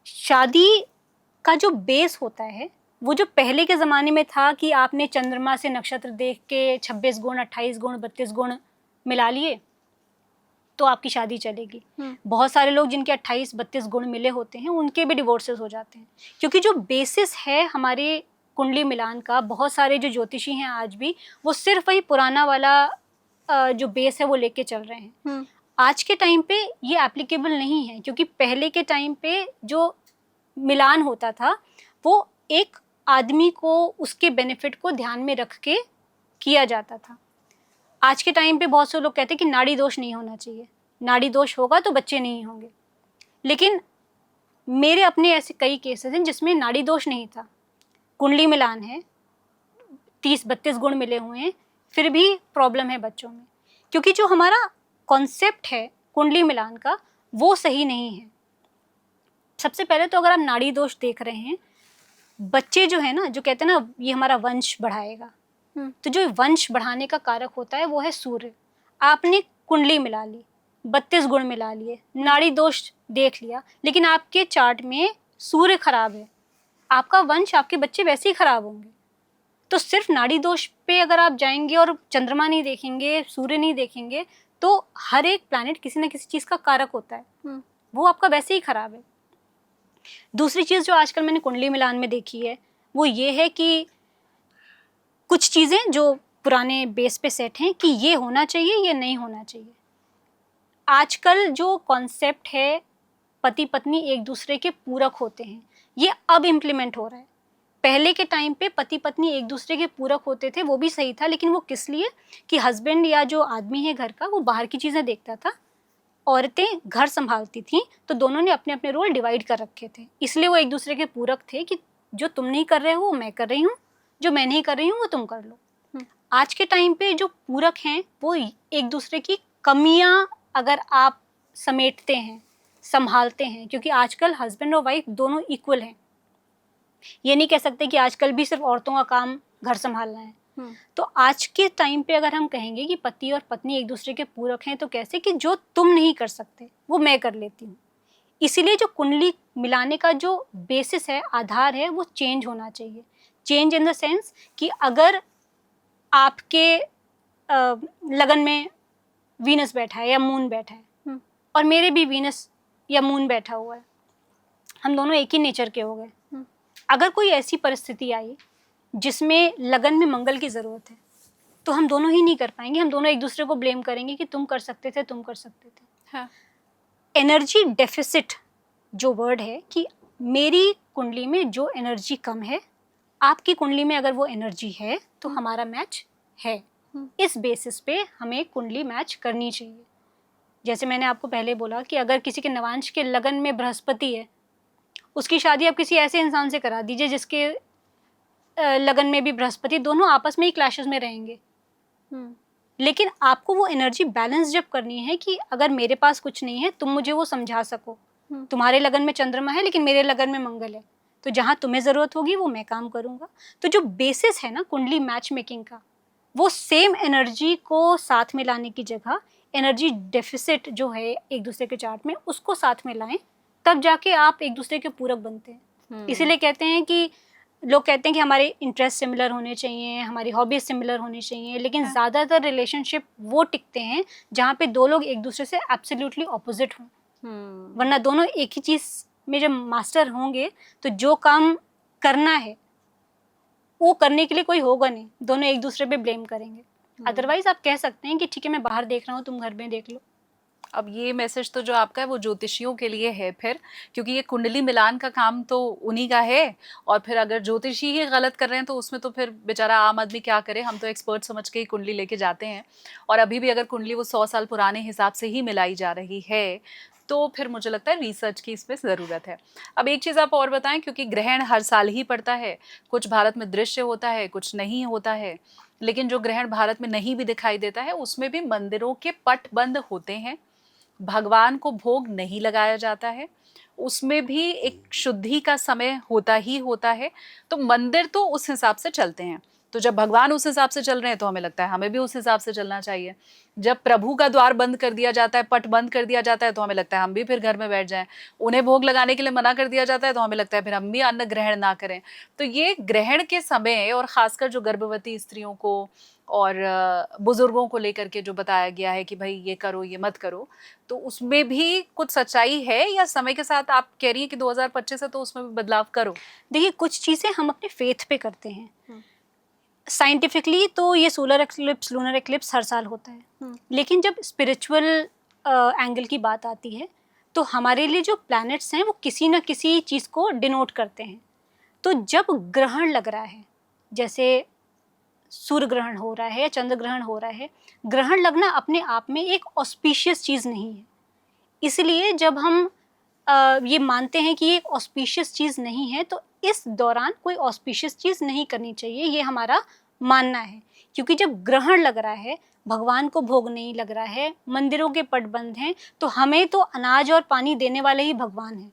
शादी का जो बेस होता है, वो जो पहले के ज़माने में था कि आपने चंद्रमा से नक्षत्र देख के 26 गुण, 28 गुण, 32 गुण मिला लिए तो आपकी शादी चलेगी। बहुत सारे लोग जिनके 28-32 गुण मिले होते हैं, उनके भी डिवोर्सेस हो जाते हैं, क्योंकि जो बेसिस है हमारे कुंडली मिलान का, बहुत सारे जो ज्योतिषी हैं आज भी, वो सिर्फ वही पुराना वाला जो बेस है वो लेके चल रहे हैं। आज के टाइम पे ये एप्लीकेबल नहीं है, क्योंकि पहले के टाइम पे जो मिलान होता था वो एक आदमी को उसके बेनिफिट को ध्यान में रख के किया जाता था। आज के टाइम पे बहुत से लोग कहते हैं कि नाड़ी दोष नहीं होना चाहिए, नाड़ी दोष होगा तो बच्चे नहीं होंगे, लेकिन मेरे अपने ऐसे कई केसेस हैं जिसमें नाड़ी दोष नहीं था, कुंडली मिलान है, 30-32 गुण मिले हुए हैं, फिर भी प्रॉब्लम है बच्चों में, क्योंकि जो हमारा कॉन्सेप्ट है कुंडली मिलान का वो सही नहीं है। सबसे पहले तो अगर आप नाड़ी दोष देख रहे हैं, बच्चे जो है ना, जो कहते हैं ना ये हमारा वंश बढ़ाएगा, तो जो वंश बढ़ाने का कारक होता है वो है सूर्य। आपने कुंडली मिला ली, 32 गुण मिला लिए, नाड़ी दोष देख लिया, लेकिन आपके चार्ट में सूर्य खराब है, आपका वंश, आपके बच्चे वैसे ही खराब होंगे। तो सिर्फ नाड़ी दोष पे अगर आप जाएंगे और चंद्रमा नहीं देखेंगे, सूर्य नहीं देखेंगे, तो हर एक प्लैनेट किसी ना किसी चीज़ का कारक होता है, वो आपका वैसे ही खराब है। दूसरी चीज़ जो आजकल मैंने कुंडली मिलान में देखी है वो ये है कि कुछ चीज़ें जो पुराने बेस पे सेट हैं कि ये होना चाहिए, ये नहीं होना चाहिए। आजकल जो कॉन्सेप्ट है पति पत्नी एक दूसरे के पूरक होते हैं, ये अब इम्प्लीमेंट हो रहा है। पहले के टाइम पे पति पत्नी एक दूसरे के पूरक होते थे, वो भी सही था, लेकिन वो किस लिए कि हस्बैंड या जो आदमी है घर का वो बाहर की चीज़ें देखता था, औरतें घर संभालती थीं, तो दोनों ने अपने अपने रोल डिवाइड कर रखे थे, इसलिए वो एक दूसरे के पूरक थे कि जो तुम नहीं कर रहे हो वो मैं कर रही हूँ, जो मैं नहीं कर रही हूँ वो तुम कर लो। आज के टाइम पे जो पूरक हैं वो एक दूसरे की कमियां अगर आप समेटते हैं, संभालते हैं, क्योंकि आजकल हस्बैंड और वाइफ दोनों इक्वल हैं। ये नहीं कह सकते कि आजकल भी सिर्फ औरतों का काम घर संभालना है, तो आज के टाइम पे अगर हम कहेंगे कि पति और पत्नी एक दूसरे के पूरक हैं, तो कैसे कि जो तुम नहीं कर सकते वो मैं कर लेती हूँ। इसीलिए जो कुंडली मिलाने का जो बेसिस है, आधार है, वो चेंज होना चाहिए। चेंज इन द सेंस कि अगर आपके लगन में वीनस बैठा है या मून बैठा है और मेरे भी वीनस या मून बैठा हुआ है, हम दोनों एक ही नेचर के हो गए। अगर कोई ऐसी परिस्थिति आई जिसमें लगन में मंगल की ज़रूरत है, तो हम दोनों ही नहीं कर पाएंगे। हम दोनों एक दूसरे को ब्लेम करेंगे कि तुम कर सकते थे, तुम कर सकते थे। हाँ। एनर्जी डेफिसिट जो वर्ड है कि मेरी कुंडली में जो एनर्जी कम है, आपकी कुंडली में अगर वो एनर्जी है तो हमारा मैच है। इस बेसिस पे हमें कुंडली मैच करनी चाहिए। जैसे मैंने आपको पहले बोला कि अगर किसी के नवांश के लगन में बृहस्पति है, उसकी शादी आप किसी ऐसे इंसान से करा दीजिए जिसके लगन में भी बृहस्पति, दोनों आपस में ही क्लैशेस में रहेंगे। लेकिन आपको वो एनर्जी बैलेंस जब करनी है कि अगर मेरे पास कुछ नहीं है, तुम मुझे वो समझा सको। तुम्हारे लगन में चंद्रमा है लेकिन मेरे लगन में मंगल है, तो जहाँ तुम्हें ज़रूरत होगी वो मैं काम करूँगा। तो जो बेसिस है ना कुंडली मैच मेकिंग का, वो सेम एनर्जी को साथ में लाने की जगह एनर्जी डेफिसिट जो है एक दूसरे के चार्ट में, उसको साथ में लाएं, तब जाके आप एक दूसरे के पूरक बनते हैं। इसीलिए कहते हैं कि लोग कहते हैं कि हमारे इंटरेस्ट सिमिलर होने चाहिए, हमारी हॉबीज सिमिलर होनी चाहिए, लेकिन ज़्यादातर रिलेशनशिप वो टिकते हैं जहाँ पे दो लोग एक दूसरे से एब्सोल्युटली ऑपोजिट हों। वरना दोनों एक ही चीज़ में जब मास्टर होंगे तो जो काम करना है वो करने के लिए कोई होगा नहीं, दोनों एक दूसरे पे ब्लेम करेंगे। अदरवाइज आप कह सकते हैं कि ठीक है मैं बाहर देख रहा हूँ, तुम घर में देख लो। अब ये मैसेज तो जो आपका है वो ज्योतिषियों के लिए है फिर, क्योंकि ये कुंडली मिलान का काम तो उन्हीं का है। और फिर अगर ज्योतिषी ही गलत कर रहे हैं तो उसमें तो फिर बेचारा आम आदमी क्या करे। हम तो एक्सपर्ट समझ के ही कुंडली लेके जाते हैं, और अभी भी अगर कुंडली वो 100 साल पुराने हिसाब से ही मिलाई जा रही है तो फिर मुझे लगता है रिसर्च की इसमें ज़रूरत है। अब एक चीज़ आप और बताएं, क्योंकि ग्रहण हर साल ही पड़ता है, कुछ भारत में दृश्य होता है, कुछ नहीं होता है, लेकिन जो ग्रहण भारत में नहीं भी दिखाई देता है उसमें भी मंदिरों के पट बंद होते हैं, भगवान को भोग नहीं लगाया जाता है, उसमें भी एक शुद्धि का समय होता ही होता है। तो मंदिर तो उस हिसाब से चलते हैं, तो जब भगवान उस हिसाब से चल रहे हैं तो हमें लगता है हमें भी उस हिसाब से चलना चाहिए। जब प्रभु का द्वार बंद कर दिया जाता है, पट बंद कर दिया जाता है, तो हमें लगता है हम भी फिर घर में बैठ जाएं। उन्हें भोग लगाने के लिए मना कर दिया जाता है तो हमें लगता है फिर हम भी अन्न ग्रहण ना करें। तो ये ग्रहण के समय, और खासकर जो गर्भवती स्त्रियों को और बुजुर्गों को लेकर के जो बताया गया है कि भाई ये करो ये मत करो, तो उसमें भी कुछ सच्चाई है, या समय के साथ आप कह रही हैं कि 2025 है तो उसमें भी बदलाव करो? देखिए, कुछ चीज़ें हम अपने फेथ पे करते हैं। साइंटिफिकली तो ये सोलर एक्लिप्स, लूनर एक्लिप्स हर साल होता है, लेकिन जब स्पिरिचुअल एंगल की बात आती है तो हमारे लिए जो प्लैनेट्स हैं वो किसी न किसी चीज़ को डिनोट करते हैं। तो जब ग्रहण लग रहा है, जैसे सूर्य ग्रहण हो रहा है या चंद्र ग्रहण हो रहा है, ग्रहण लगना अपने आप में एक ऑस्पिशियस चीज़ नहीं है। इसलिए जब हम ये मानते हैं कि ये एक ऑस्पिशियस चीज़ नहीं है, तो इस दौरान कोई ऑस्पिशियस चीज़ नहीं करनी चाहिए, ये हमारा मानना है। क्योंकि जब ग्रहण लग रहा है, भगवान को भोग नहीं लग रहा है, मंदिरों के पट बंद हैं, तो हमें तो अनाज और पानी देने वाले ही भगवान हैं।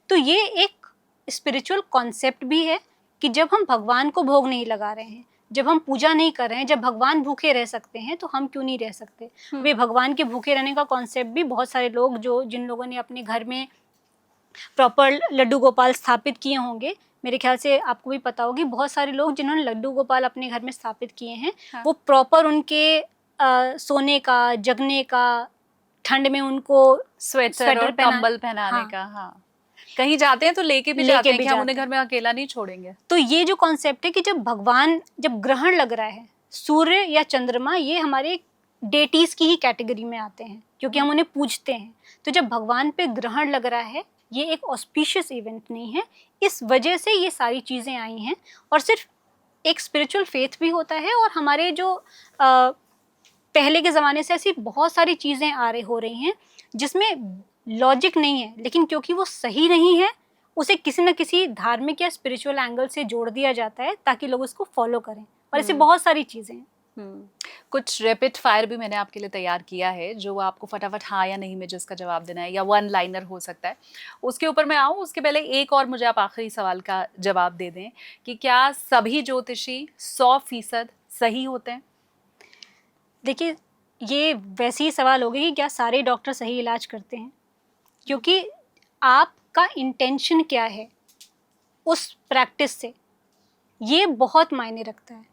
तो ये एक स्पिरिचुअल कॉन्सेप्ट भी है कि जब हम भगवान को भोग नहीं लगा रहे हैं, जब हम पूजा नहीं कर रहे हैं, जब भगवान भूखे रह सकते हैं तो हम क्यों नहीं रह सकते। वे भगवान के भूखे रहने का कॉन्सेप्ट भी बहुत सारे लोग, जिन लोगों ने अपने घर में प्रॉपर लड्डू गोपाल स्थापित किए होंगे, मेरे ख्याल से आपको भी पता होगी, बहुत सारे लोग जिन्होंने लड्डू गोपाल अपने घर में स्थापित किए हैं, वो प्रॉपर उनके सोने का, जगने का, ठंड में उनको स्वेटर और कंबल पहनाने का। हाँ, कहीं जाते हैं तो लेके भी जाते हैं कि हम उन्हें घर में अकेला नहीं छोड़ेंगे। तो ये जो कॉन्सेप्ट है कि जब ग्रहण लग रहा है, सूर्य या चंद्रमा ये हमारे डेटीज की ही कैटेगरी में आते हैं क्योंकि हम उन्हें पूजते हैं। तो जब भगवान पे ग्रहण लग रहा है, ये एक ऑस्पिशियस इवेंट नहीं है, इस वजह से ये सारी चीज़ें आई हैं। और सिर्फ एक स्पिरिचुअल फेथ भी होता है, और हमारे जो पहले के ज़माने से ऐसी बहुत सारी चीज़ें हो रही हैं जिसमें लॉजिक नहीं है, लेकिन क्योंकि वो सही नहीं है, उसे किसी न किसी धार्मिक या स्पिरिचुअल एंगल से जोड़ दिया जाता है ताकि लोग उसको फॉलो करें। और ऐसी बहुत सारी चीज़ें हैं। कुछ रैपिड फायर भी मैंने आपके लिए तैयार किया है, जो आपको फटाफट हाँ या नहीं में जिसका जवाब देना है, या वन लाइनर हो सकता है। उसके ऊपर मैं आऊँ उसके पहले एक और मुझे आप आखिरी सवाल का जवाब दे दें कि क्या सभी ज्योतिषी 100% सही होते हैं? देखिए, ये वैसे ही सवाल हो गया कि क्या सारे डॉक्टर सही इलाज करते हैं, क्योंकि आपका इंटेंशन क्या है उस प्रैक्टिस से, ये बहुत मायने रखता है।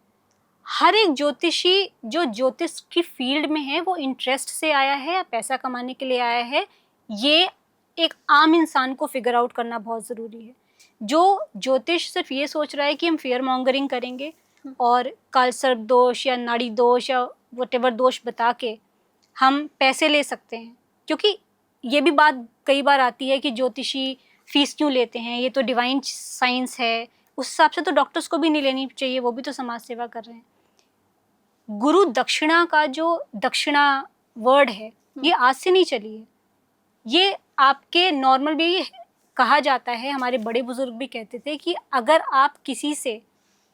हर एक ज्योतिषी जो ज्योतिष की फील्ड में है वो इंटरेस्ट से आया है या पैसा कमाने के लिए आया है, ये एक आम इंसान को फिगर आउट करना बहुत ज़रूरी है। जो ज्योतिष सिर्फ ये सोच रहा है कि हम फियर मॉन्गरिंग करेंगे और काल सर्प दोष या नाड़ी दोष या वटेवर दोष बता के हम पैसे ले सकते हैं, क्योंकि ये भी बात कई बार आती है कि ज्योतिषी फीस क्यों लेते हैं, ये तो डिवाइन साइंस है, उस हिसाब से तो डॉक्टर्स को भी नहीं लेनी चाहिए, वो भी तो समाज सेवा कर रहे हैं। गुरु दक्षिणा का जो दक्षिणा वर्ड है ये आज से नहीं चली है, ये आपके नॉर्मल भी कहा जाता है, हमारे बड़े बुजुर्ग भी कहते थे कि अगर आप किसी से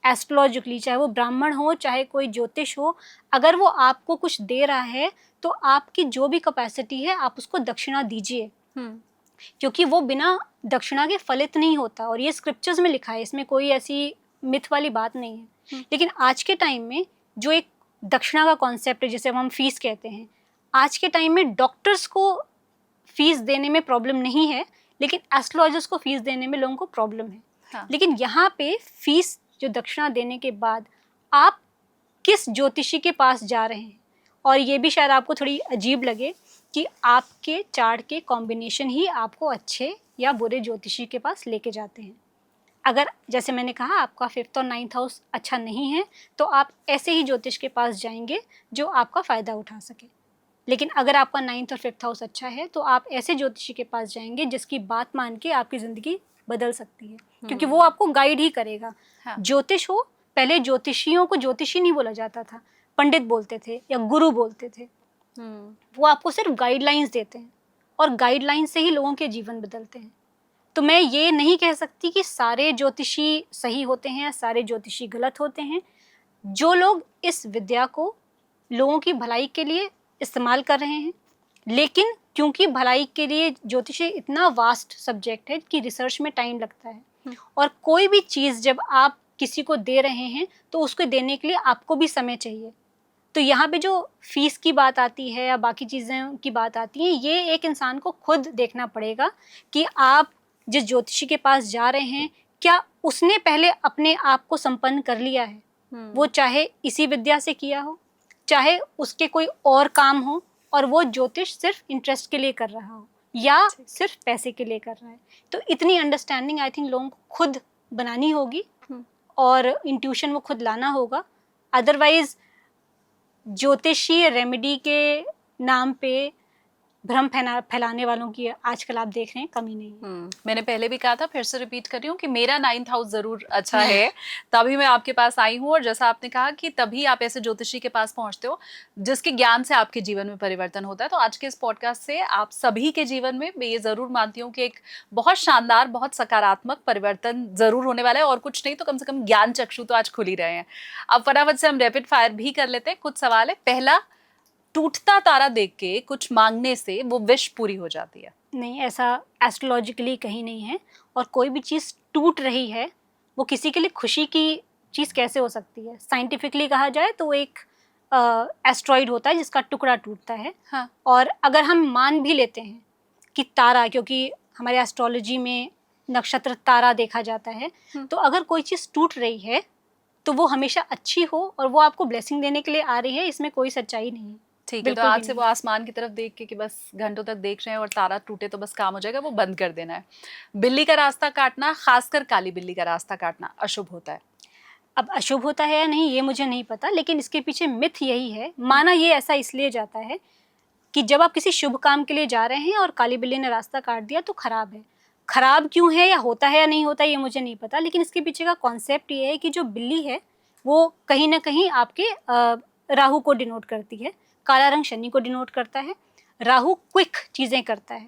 एस्ट्रोलॉजिकली, चाहे वो ब्राह्मण हो चाहे कोई ज्योतिष हो, अगर वो आपको कुछ दे रहा है तो आपकी जो भी कैपेसिटी है आप उसको दक्षिणा दीजिए, क्योंकि वो बिना दक्षिणा के फलित नहीं होता। और ये स्क्रिप्चर्स में लिखा है, इसमें कोई ऐसी मिथ वाली बात नहीं है। लेकिन आज के टाइम में जो एक दक्षिणा का कॉन्सेप्ट है, जिसे हम फीस कहते हैं, आज के टाइम में डॉक्टर्स को फीस देने में प्रॉब्लम नहीं है, लेकिन एस्ट्रोलॉजर्स को फीस देने में लोगों को प्रॉब्लम है। हाँ। लेकिन यहाँ पे फीस जो दक्षिणा देने के बाद आप किस ज्योतिषी के पास जा रहे हैं, और ये भी शायद आपको थोड़ी अजीब लगे कि आपके चार्ट के कॉम्बिनेशन ही आपको अच्छे या बुरे ज्योतिषी के पास लेके जाते हैं। अगर जैसे मैंने कहा आपका 5th और 9th हाउस अच्छा नहीं है तो आप ऐसे ही ज्योतिष के पास जाएंगे जो आपका फ़ायदा उठा सके। लेकिन अगर आपका 9th और 5th हाउस अच्छा है तो आप ऐसे ज्योतिषी के पास जाएंगे जिसकी बात मान के आपकी ज़िंदगी बदल सकती है, क्योंकि वो आपको गाइड ही करेगा। हाँ। ज्योतिष हो, पहले ज्योतिषियों को ज्योतिषी नहीं बोला जाता था, पंडित बोलते थे या गुरु बोलते थे। वो आपको सिर्फ गाइडलाइंस देते हैं और गाइडलाइंस से ही लोगों के जीवन बदलते हैं। तो मैं ये नहीं कह सकती कि सारे ज्योतिषी सही होते हैं या सारे ज्योतिषी गलत होते हैं। जो लोग इस विद्या को लोगों की भलाई के लिए इस्तेमाल कर रहे हैं, लेकिन क्योंकि भलाई के लिए ज्योतिष इतना वास्ट सब्जेक्ट है कि रिसर्च में टाइम लगता है, और कोई भी चीज़ जब आप किसी को दे रहे हैं तो उसको देने के लिए आपको भी समय चाहिए। तो यहाँ पे जो फीस की बात आती है या बाकी चीज़ें की बात आती है, ये एक इंसान को खुद देखना पड़ेगा कि आप जिस ज्योतिषी के पास जा रहे हैं क्या उसने पहले अपने आप को संपन्न कर लिया है। वो चाहे इसी विद्या से किया हो, चाहे उसके कोई और काम हो, और वो ज्योतिष सिर्फ इंटरेस्ट के लिए कर रहा हो या सिर्फ पैसे के लिए कर रहा है। तो इतनी अंडरस्टैंडिंग आई थिंक लोगों को खुद बनानी होगी और इंट्यूशन वो खुद लाना होगा। अदरवाइज ज्योतिषीय रेमेडी के नाम पे भ्रम फैलाने वालों की आजकल आप देख रहे हैं कमी नहीं है। मैंने पहले भी कहा था, फिर से रिपीट कर रही हूँ कि मेरा 9th हाउस जरूर अच्छा है, तभी मैं आपके पास आई हूँ। और जैसा आपने कहा कि तभी आप ऐसे ज्योतिषी के पास पहुंचते हो जिसके ज्ञान से आपके जीवन में परिवर्तन होता है। तो आज के इस पॉडकास्ट से आप सभी के जीवन में मैं ये जरूर मानती हूँ कि एक बहुत शानदार, बहुत सकारात्मक परिवर्तन जरूर होने वाला है, और कुछ नहीं तो कम से कम ज्ञान चक्षु तो आज खुल ही रहे हैं। अब फटाफट से हम रैपिड फायर भी कर लेते हैं। कुछ सवाल है। पहला, टूटता तारा देख के कुछ मांगने से वो विश पूरी हो जाती है? नहीं, ऐसा एस्ट्रोलॉजिकली कहीं नहीं है। और कोई भी चीज़ टूट रही है वो किसी के लिए खुशी की चीज़ कैसे हो सकती है? साइंटिफिकली कहा जाए तो एक एस्ट्रॉइड होता है जिसका टुकड़ा टूटता है। हाँ। और अगर हम मान भी लेते हैं कि तारा, क्योंकि हमारे एस्ट्रोलॉजी में नक्षत्र तारा देखा जाता है, तो अगर कोई चीज़ टूट रही है तो वो हमेशा अच्छी हो और वो आपको ब्लेसिंग देने के लिए आ रही है, इसमें कोई सच्चाई नहीं है। ठीक है, तो आज से वो आसमान की तरफ देख के कि बस घंटों तक देख रहे हैं और तारा टूटे तो बस काम हो जाएगा, वो बंद कर देना है। बिल्ली का रास्ता काटना, खासकर काली बिल्ली का रास्ता काटना, अशुभ होता है? अब अशुभ होता है या नहीं ये मुझे नहीं पता, लेकिन इसके पीछे मिथ यही है, माना ये ऐसा इसलिए जाता है कि जब आप किसी शुभ काम के लिए जा रहे हैं और काली बिल्ली ने रास्ता काट दिया तो खराब है। खराब क्यों है या होता है या नहीं होता ये मुझे नहीं पता, लेकिन इसके पीछे का कॉन्सेप्ट ये है कि जो बिल्ली है वो कहीं ना कहीं आपके राहु को डिनोट करती है, काला रंग शनि को डिनोट करता है। राहु क्विक चीज़ें करता है।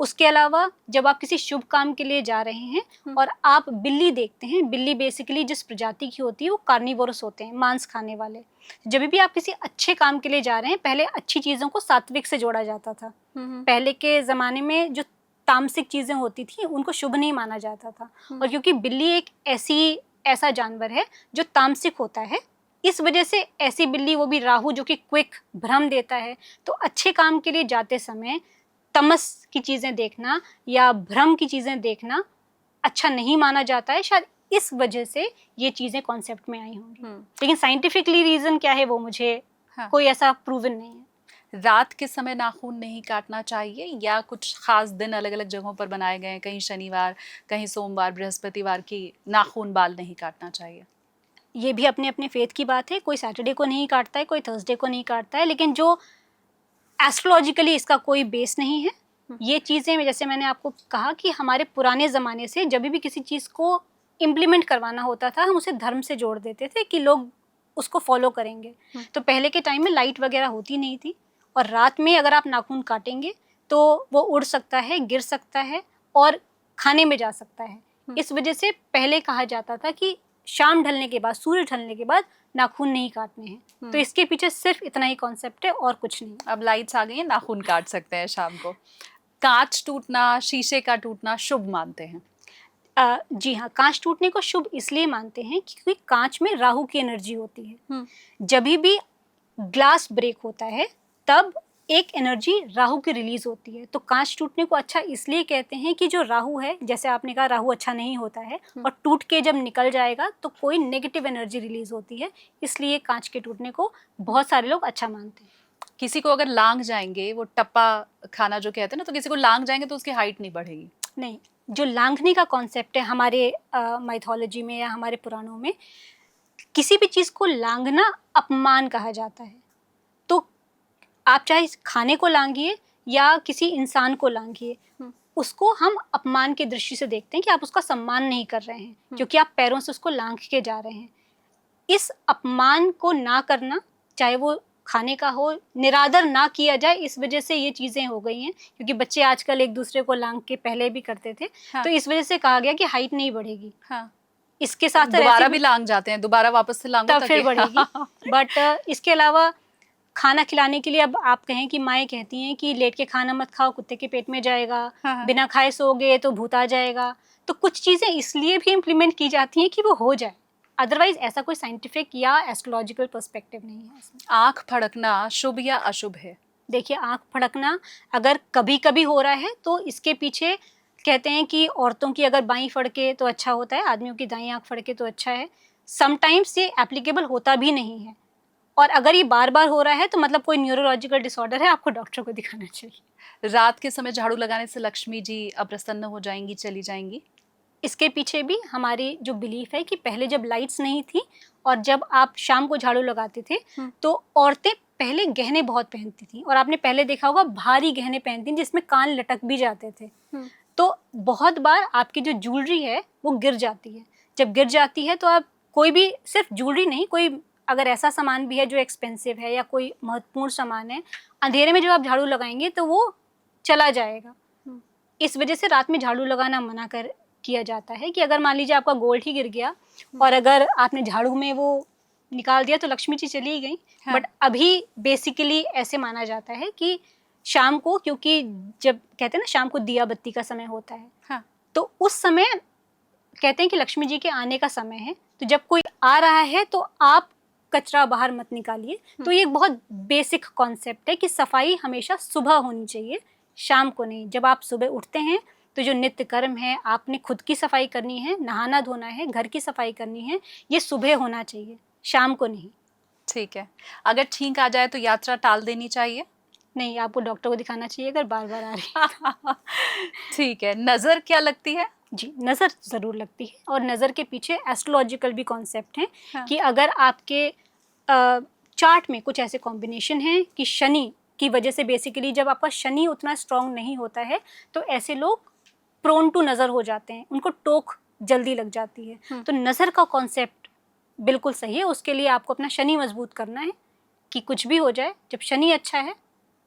उसके अलावा जब आप किसी शुभ काम के लिए जा रहे हैं और आप बिल्ली देखते हैं, बिल्ली बेसिकली जिस प्रजाति की होती है वो कार्निवोरस होते हैं, मांस खाने वाले। जब भी आप किसी अच्छे काम के लिए जा रहे हैं, पहले अच्छी चीज़ों को सात्विक से जोड़ा जाता था। पहले के ज़माने में जो तामसिक चीज़ें होती थी उनको शुभ नहीं माना जाता था। और क्योंकि बिल्ली एक ऐसा जानवर है जो तामसिक होता है, इस वजह से ऐसी बिल्ली, वो भी राहु जो कि क्विक, भ्रम देता है, तो अच्छे काम के लिए जाते समय तमस की चीज़ें देखना या भ्रम की चीज़ें देखना अच्छा नहीं माना जाता है। शायद इस वजह से ये चीज़ें कॉन्सेप्ट में आई होंगी, लेकिन साइंटिफिकली रीज़न क्या है वो मुझे हाँ। कोई ऐसा प्रूवन नहीं है। रात के समय नाखून नहीं काटना चाहिए या कुछ खास दिन अलग अलग जगहों पर बनाए गए हैं, कहीं शनिवार, कहीं सोमवार, बृहस्पतिवार की नाखून बाल नहीं काटना चाहिए? ये भी अपने अपने फेथ की बात है, कोई सैटरडे को नहीं काटता है, कोई थर्सडे को नहीं काटता है, लेकिन जो एस्ट्रोलॉजिकली इसका कोई बेस नहीं है। ये चीज़ें, जैसे मैंने आपको कहा कि हमारे पुराने ज़माने से जब भी किसी चीज़ को इम्प्लीमेंट करवाना होता था, हम उसे धर्म से जोड़ देते थे कि लोग उसको फॉलो करेंगे। तो पहले के टाइम में लाइट वगैरह होती नहीं थी, और रात में अगर आप नाखून काटेंगे तो वो उड़ सकता है, गिर सकता है और खाने में जा सकता है। इस वजह से पहले कहा जाता था कि शाम ढलने के बाद, सूर्य ढलने के बाद नाखून नहीं काटने हैं। तो इसके पीछे सिर्फ इतना ही कॉन्सेप्ट है और कुछ नहीं। अब लाइट्स आ गई हैं, नाखून काट सकते हैं शाम को। कांच टूटना, शीशे का टूटना शुभ मानते हैं? जी हाँ, कांच टूटने को शुभ इसलिए मानते हैं क्योंकि कांच में राहु की एनर्जी होती है। जब भी ग्लास ब्रेक होता है तब एक एनर्जी राहु की रिलीज होती है। तो कांच टूटने को अच्छा इसलिए कहते हैं कि जो राहु है, जैसे आपने कहा राहु अच्छा नहीं होता है, और टूट के जब निकल जाएगा तो कोई नेगेटिव एनर्जी रिलीज होती है, इसलिए कांच के टूटने को बहुत सारे लोग अच्छा मानते हैं। किसी को अगर लांग जाएंगे, वो टप्पा खाना जो कहते हैं ना, तो किसी को लांग जाएंगे तो उसकी हाइट नहीं बढ़ेगी? नहीं, जो लांघने का कॉन्सेप्ट है हमारे माइथोलॉजी में या हमारे पुराणों में, किसी भी चीज़ को लांघना अपमान कहा जाता है। तो आप चाहे खाने को लांघिए या किसी इंसान को लांघिए, उसको हम अपमान की दृष्टि से देखते हैं कि आप उसका सम्मान नहीं कर रहे हैं, क्योंकि आप पैरों से उसको लांघ के जा रहे हैं। इस अपमान को ना करना, चाहे वो खाने का हो, निरादर ना किया जाए, इस वजह से ये चीज़ें हो गई हैं। क्योंकि बच्चे आजकल एक दूसरे को लांघ के पहले भी करते थे। हाँ। तो इस वजह से कहा गया कि हाइट नहीं बढ़ेगी। हाँ। इसके साथ दोबारा भी लांग जाते हैं, दोबारा वापस से लांगो तब फिर बढ़ेगी। बट इसके अलावा खाना खिलाने के लिए, अब आप कहें कि माएँ कहती हैं कि लेट के खाना मत खाओ, कुत्ते के पेट में जाएगा। हाँ। बिना खाए सोओगे तो भूत आ जाएगा। तो कुछ चीज़ें इसलिए भी इम्प्लीमेंट की जाती हैं कि वो हो जाए, अदरवाइज ऐसा कोई साइंटिफिक या एस्ट्रोलॉजिकल पर्सपेक्टिव नहीं है इसमें। आंख फड़कना शुभ या अशुभ है? देखिए, आंख फड़कना अगर कभी कभी हो रहा है तो इसके पीछे कहते हैं कि औरतों की अगर बाईं फड़के तो अच्छा होता है, आदमियों की दाईं आंख फड़के तो अच्छा है। समटाइम्स ये एप्लीकेबल होता भी नहीं है, और अगर ये बार बार हो रहा है तो मतलब कोई न्यूरोलॉजिकल डिसऑर्डर है, आपको डॉक्टर को दिखाना चाहिए। रात के समय झाड़ू लगाने से लक्ष्मी जी अप्रसन्न हो जाएंगी, चली जाएंगी? इसके पीछे भी हमारी जो बिलीफ है कि पहले जब लाइट्स नहीं थी और जब आप शाम को झाड़ू लगाते थे तो औरतें पहले गहने बहुत पहनती थी, और आपने पहले देखा होगा भारी गहने पहनती थी जिसमें कान लटक भी जाते थे। तो बहुत बार आपकी जो ज्वेलरी है वो गिर जाती है। जब गिर जाती है तो आप कोई भी, सिर्फ ज्वेलरी नहीं, कोई अगर ऐसा सामान भी है जो एक्सपेंसिव है या कोई महत्वपूर्ण सामान है, अंधेरे में जब आप झाड़ू लगाएंगे तो वो चला जाएगा। इस वजह से रात में झाड़ू लगाना मना कर किया जाता है कि अगर मान लीजिए आपका गोल्ड ही गिर गया और अगर आपने झाड़ू में वो निकाल दिया तो लक्ष्मी जी चली ही गई। बट अभी बेसिकली ऐसे माना जाता है कि शाम को, क्योंकि जब कहते हैं ना शाम को दिया बत्ती का समय होता है, तो उस समय कहते हैं कि लक्ष्मी जी के आने का समय है। तो जब कोई आ रहा है तो आप कचरा बाहर मत निकालिए। तो ये एक बहुत बेसिक कॉन्सेप्ट है कि सफाई हमेशा सुबह होनी चाहिए, शाम को नहीं। जब आप सुबह उठते हैं तो जो नित्य कर्म है, आपने खुद की सफाई करनी है, नहाना धोना है, घर की सफाई करनी है, ये सुबह होना चाहिए, शाम को नहीं। ठीक है। अगर छींक आ जाए तो यात्रा टाल देनी चाहिए? नहीं, आपको डॉक्टर को दिखाना चाहिए अगर बार बार आ रही है। ठीक है। नजर क्या लगती है? जी, नज़र ज़रूर लगती है, और नज़र के पीछे एस्ट्रोलॉजिकल भी कॉन्सेप्ट हैं कि अगर आपके चार्ट में कुछ ऐसे कॉम्बिनेशन हैं कि शनि की वजह से, बेसिकली जब आपका शनि उतना स्ट्रॉन्ग नहीं होता है तो ऐसे लोग प्रोन टू नज़र हो जाते हैं, उनको टोक जल्दी लग जाती है। तो नज़र का कॉन्सेप्ट बिल्कुल सही है। उसके लिए आपको अपना शनि मजबूत करना है कि कुछ भी हो जाए, जब शनि अच्छा है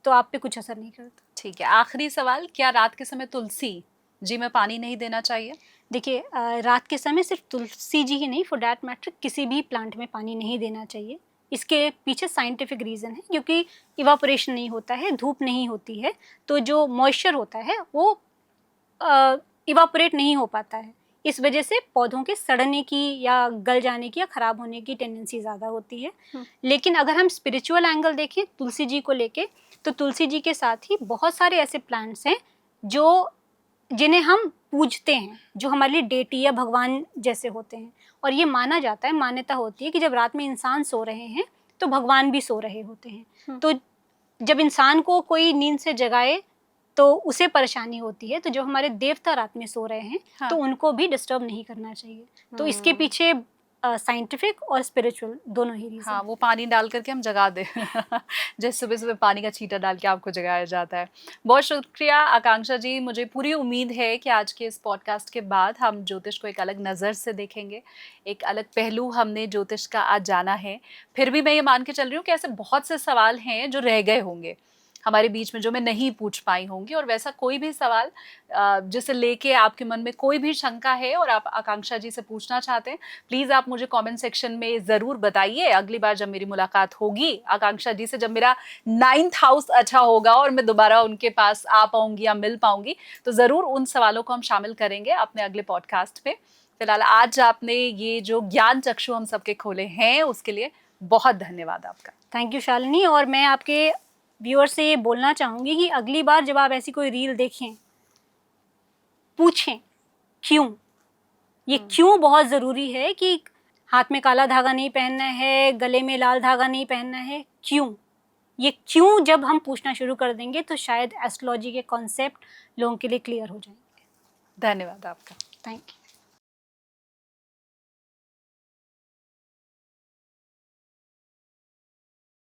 तो आप पे कुछ असर नहीं करता। ठीक है। आखिरी सवाल, क्या रात के समय तुलसी जी में पानी नहीं देना चाहिए? देखिए, रात के समय सिर्फ तुलसी जी ही नहीं, फॉर डैट मैटर किसी भी प्लांट में पानी नहीं देना चाहिए। इसके पीछे साइंटिफिक रीज़न है, क्योंकि इवापोरेशन नहीं होता है, धूप नहीं होती है, तो जो मॉइस्चर होता है वो इवापोरेट नहीं हो पाता है। इस वजह से पौधों के सड़ने की या गल जाने की या खराब होने की टेंडेंसी ज़्यादा होती है। लेकिन अगर हम स्पिरिचुअल एंगल देखें तुलसी जी को लेके, तो तुलसी जी के साथ ही बहुत सारे ऐसे प्लांट्स हैं जिन्हें हम पूजते हैं, जो हमारे लिए डेटी या भगवान जैसे होते हैं। और ये माना जाता है, मान्यता होती है कि जब रात में इंसान सो रहे हैं तो भगवान भी सो रहे होते हैं। तो जब इंसान को कोई नींद से जगाए तो उसे परेशानी होती है, तो जो हमारे देवता रात में सो रहे हैं हाँ। तो उनको भी डिस्टर्ब नहीं करना चाहिए। तो इसके पीछे साइंटिफिक और स्पिरिचुअल दोनों ही रीजन। हाँ, वो पानी डाल करके हम जगा दे जैसे सुबह सुबह पानी का छींटा डाल के आपको जगाया जाता है। बहुत शुक्रिया आकांक्षा जी, मुझे पूरी उम्मीद है कि आज के इस पॉडकास्ट के बाद हम ज्योतिष को एक अलग नज़र से देखेंगे, एक अलग पहलू हमने ज्योतिष का आज जाना है। फिर भी मैं ये मान के चल रही हूँ कि ऐसे बहुत से सवाल हैं जो रह गए होंगे हमारे बीच में, जो मैं नहीं पूछ पाई होंगी, और वैसा कोई भी सवाल जिसे लेके आपके मन में कोई भी शंका है और आप आकांक्षा जी से पूछना चाहते हैं, प्लीज़ आप मुझे कमेंट सेक्शन में ज़रूर बताइए। अगली बार जब मेरी मुलाकात होगी आकांक्षा जी से, जब मेरा 9th हाउस अच्छा होगा और मैं दोबारा उनके पास आ पाऊंगी या मिल पाऊंगी, तो ज़रूर उन सवालों को हम शामिल करेंगे अपने अगले पॉडकास्ट में। फिलहाल आज आपने ये जो ज्ञान चक्षु हम सबके खोले हैं उसके लिए बहुत धन्यवाद आपका। Thank you Shalini. और मैं आपके व्यूअर से ये बोलना चाहूँगी कि अगली बार जब आप ऐसी कोई रील देखें, पूछें क्यों। ये क्यों बहुत ज़रूरी है कि हाथ में काला धागा नहीं पहनना है, गले में लाल धागा नहीं पहनना है, क्यों। ये क्यों जब हम पूछना शुरू कर देंगे तो शायद एस्ट्रोलॉजी के कॉन्सेप्ट लोगों के लिए क्लियर हो जाएंगे। धन्यवाद आपका। Thank you.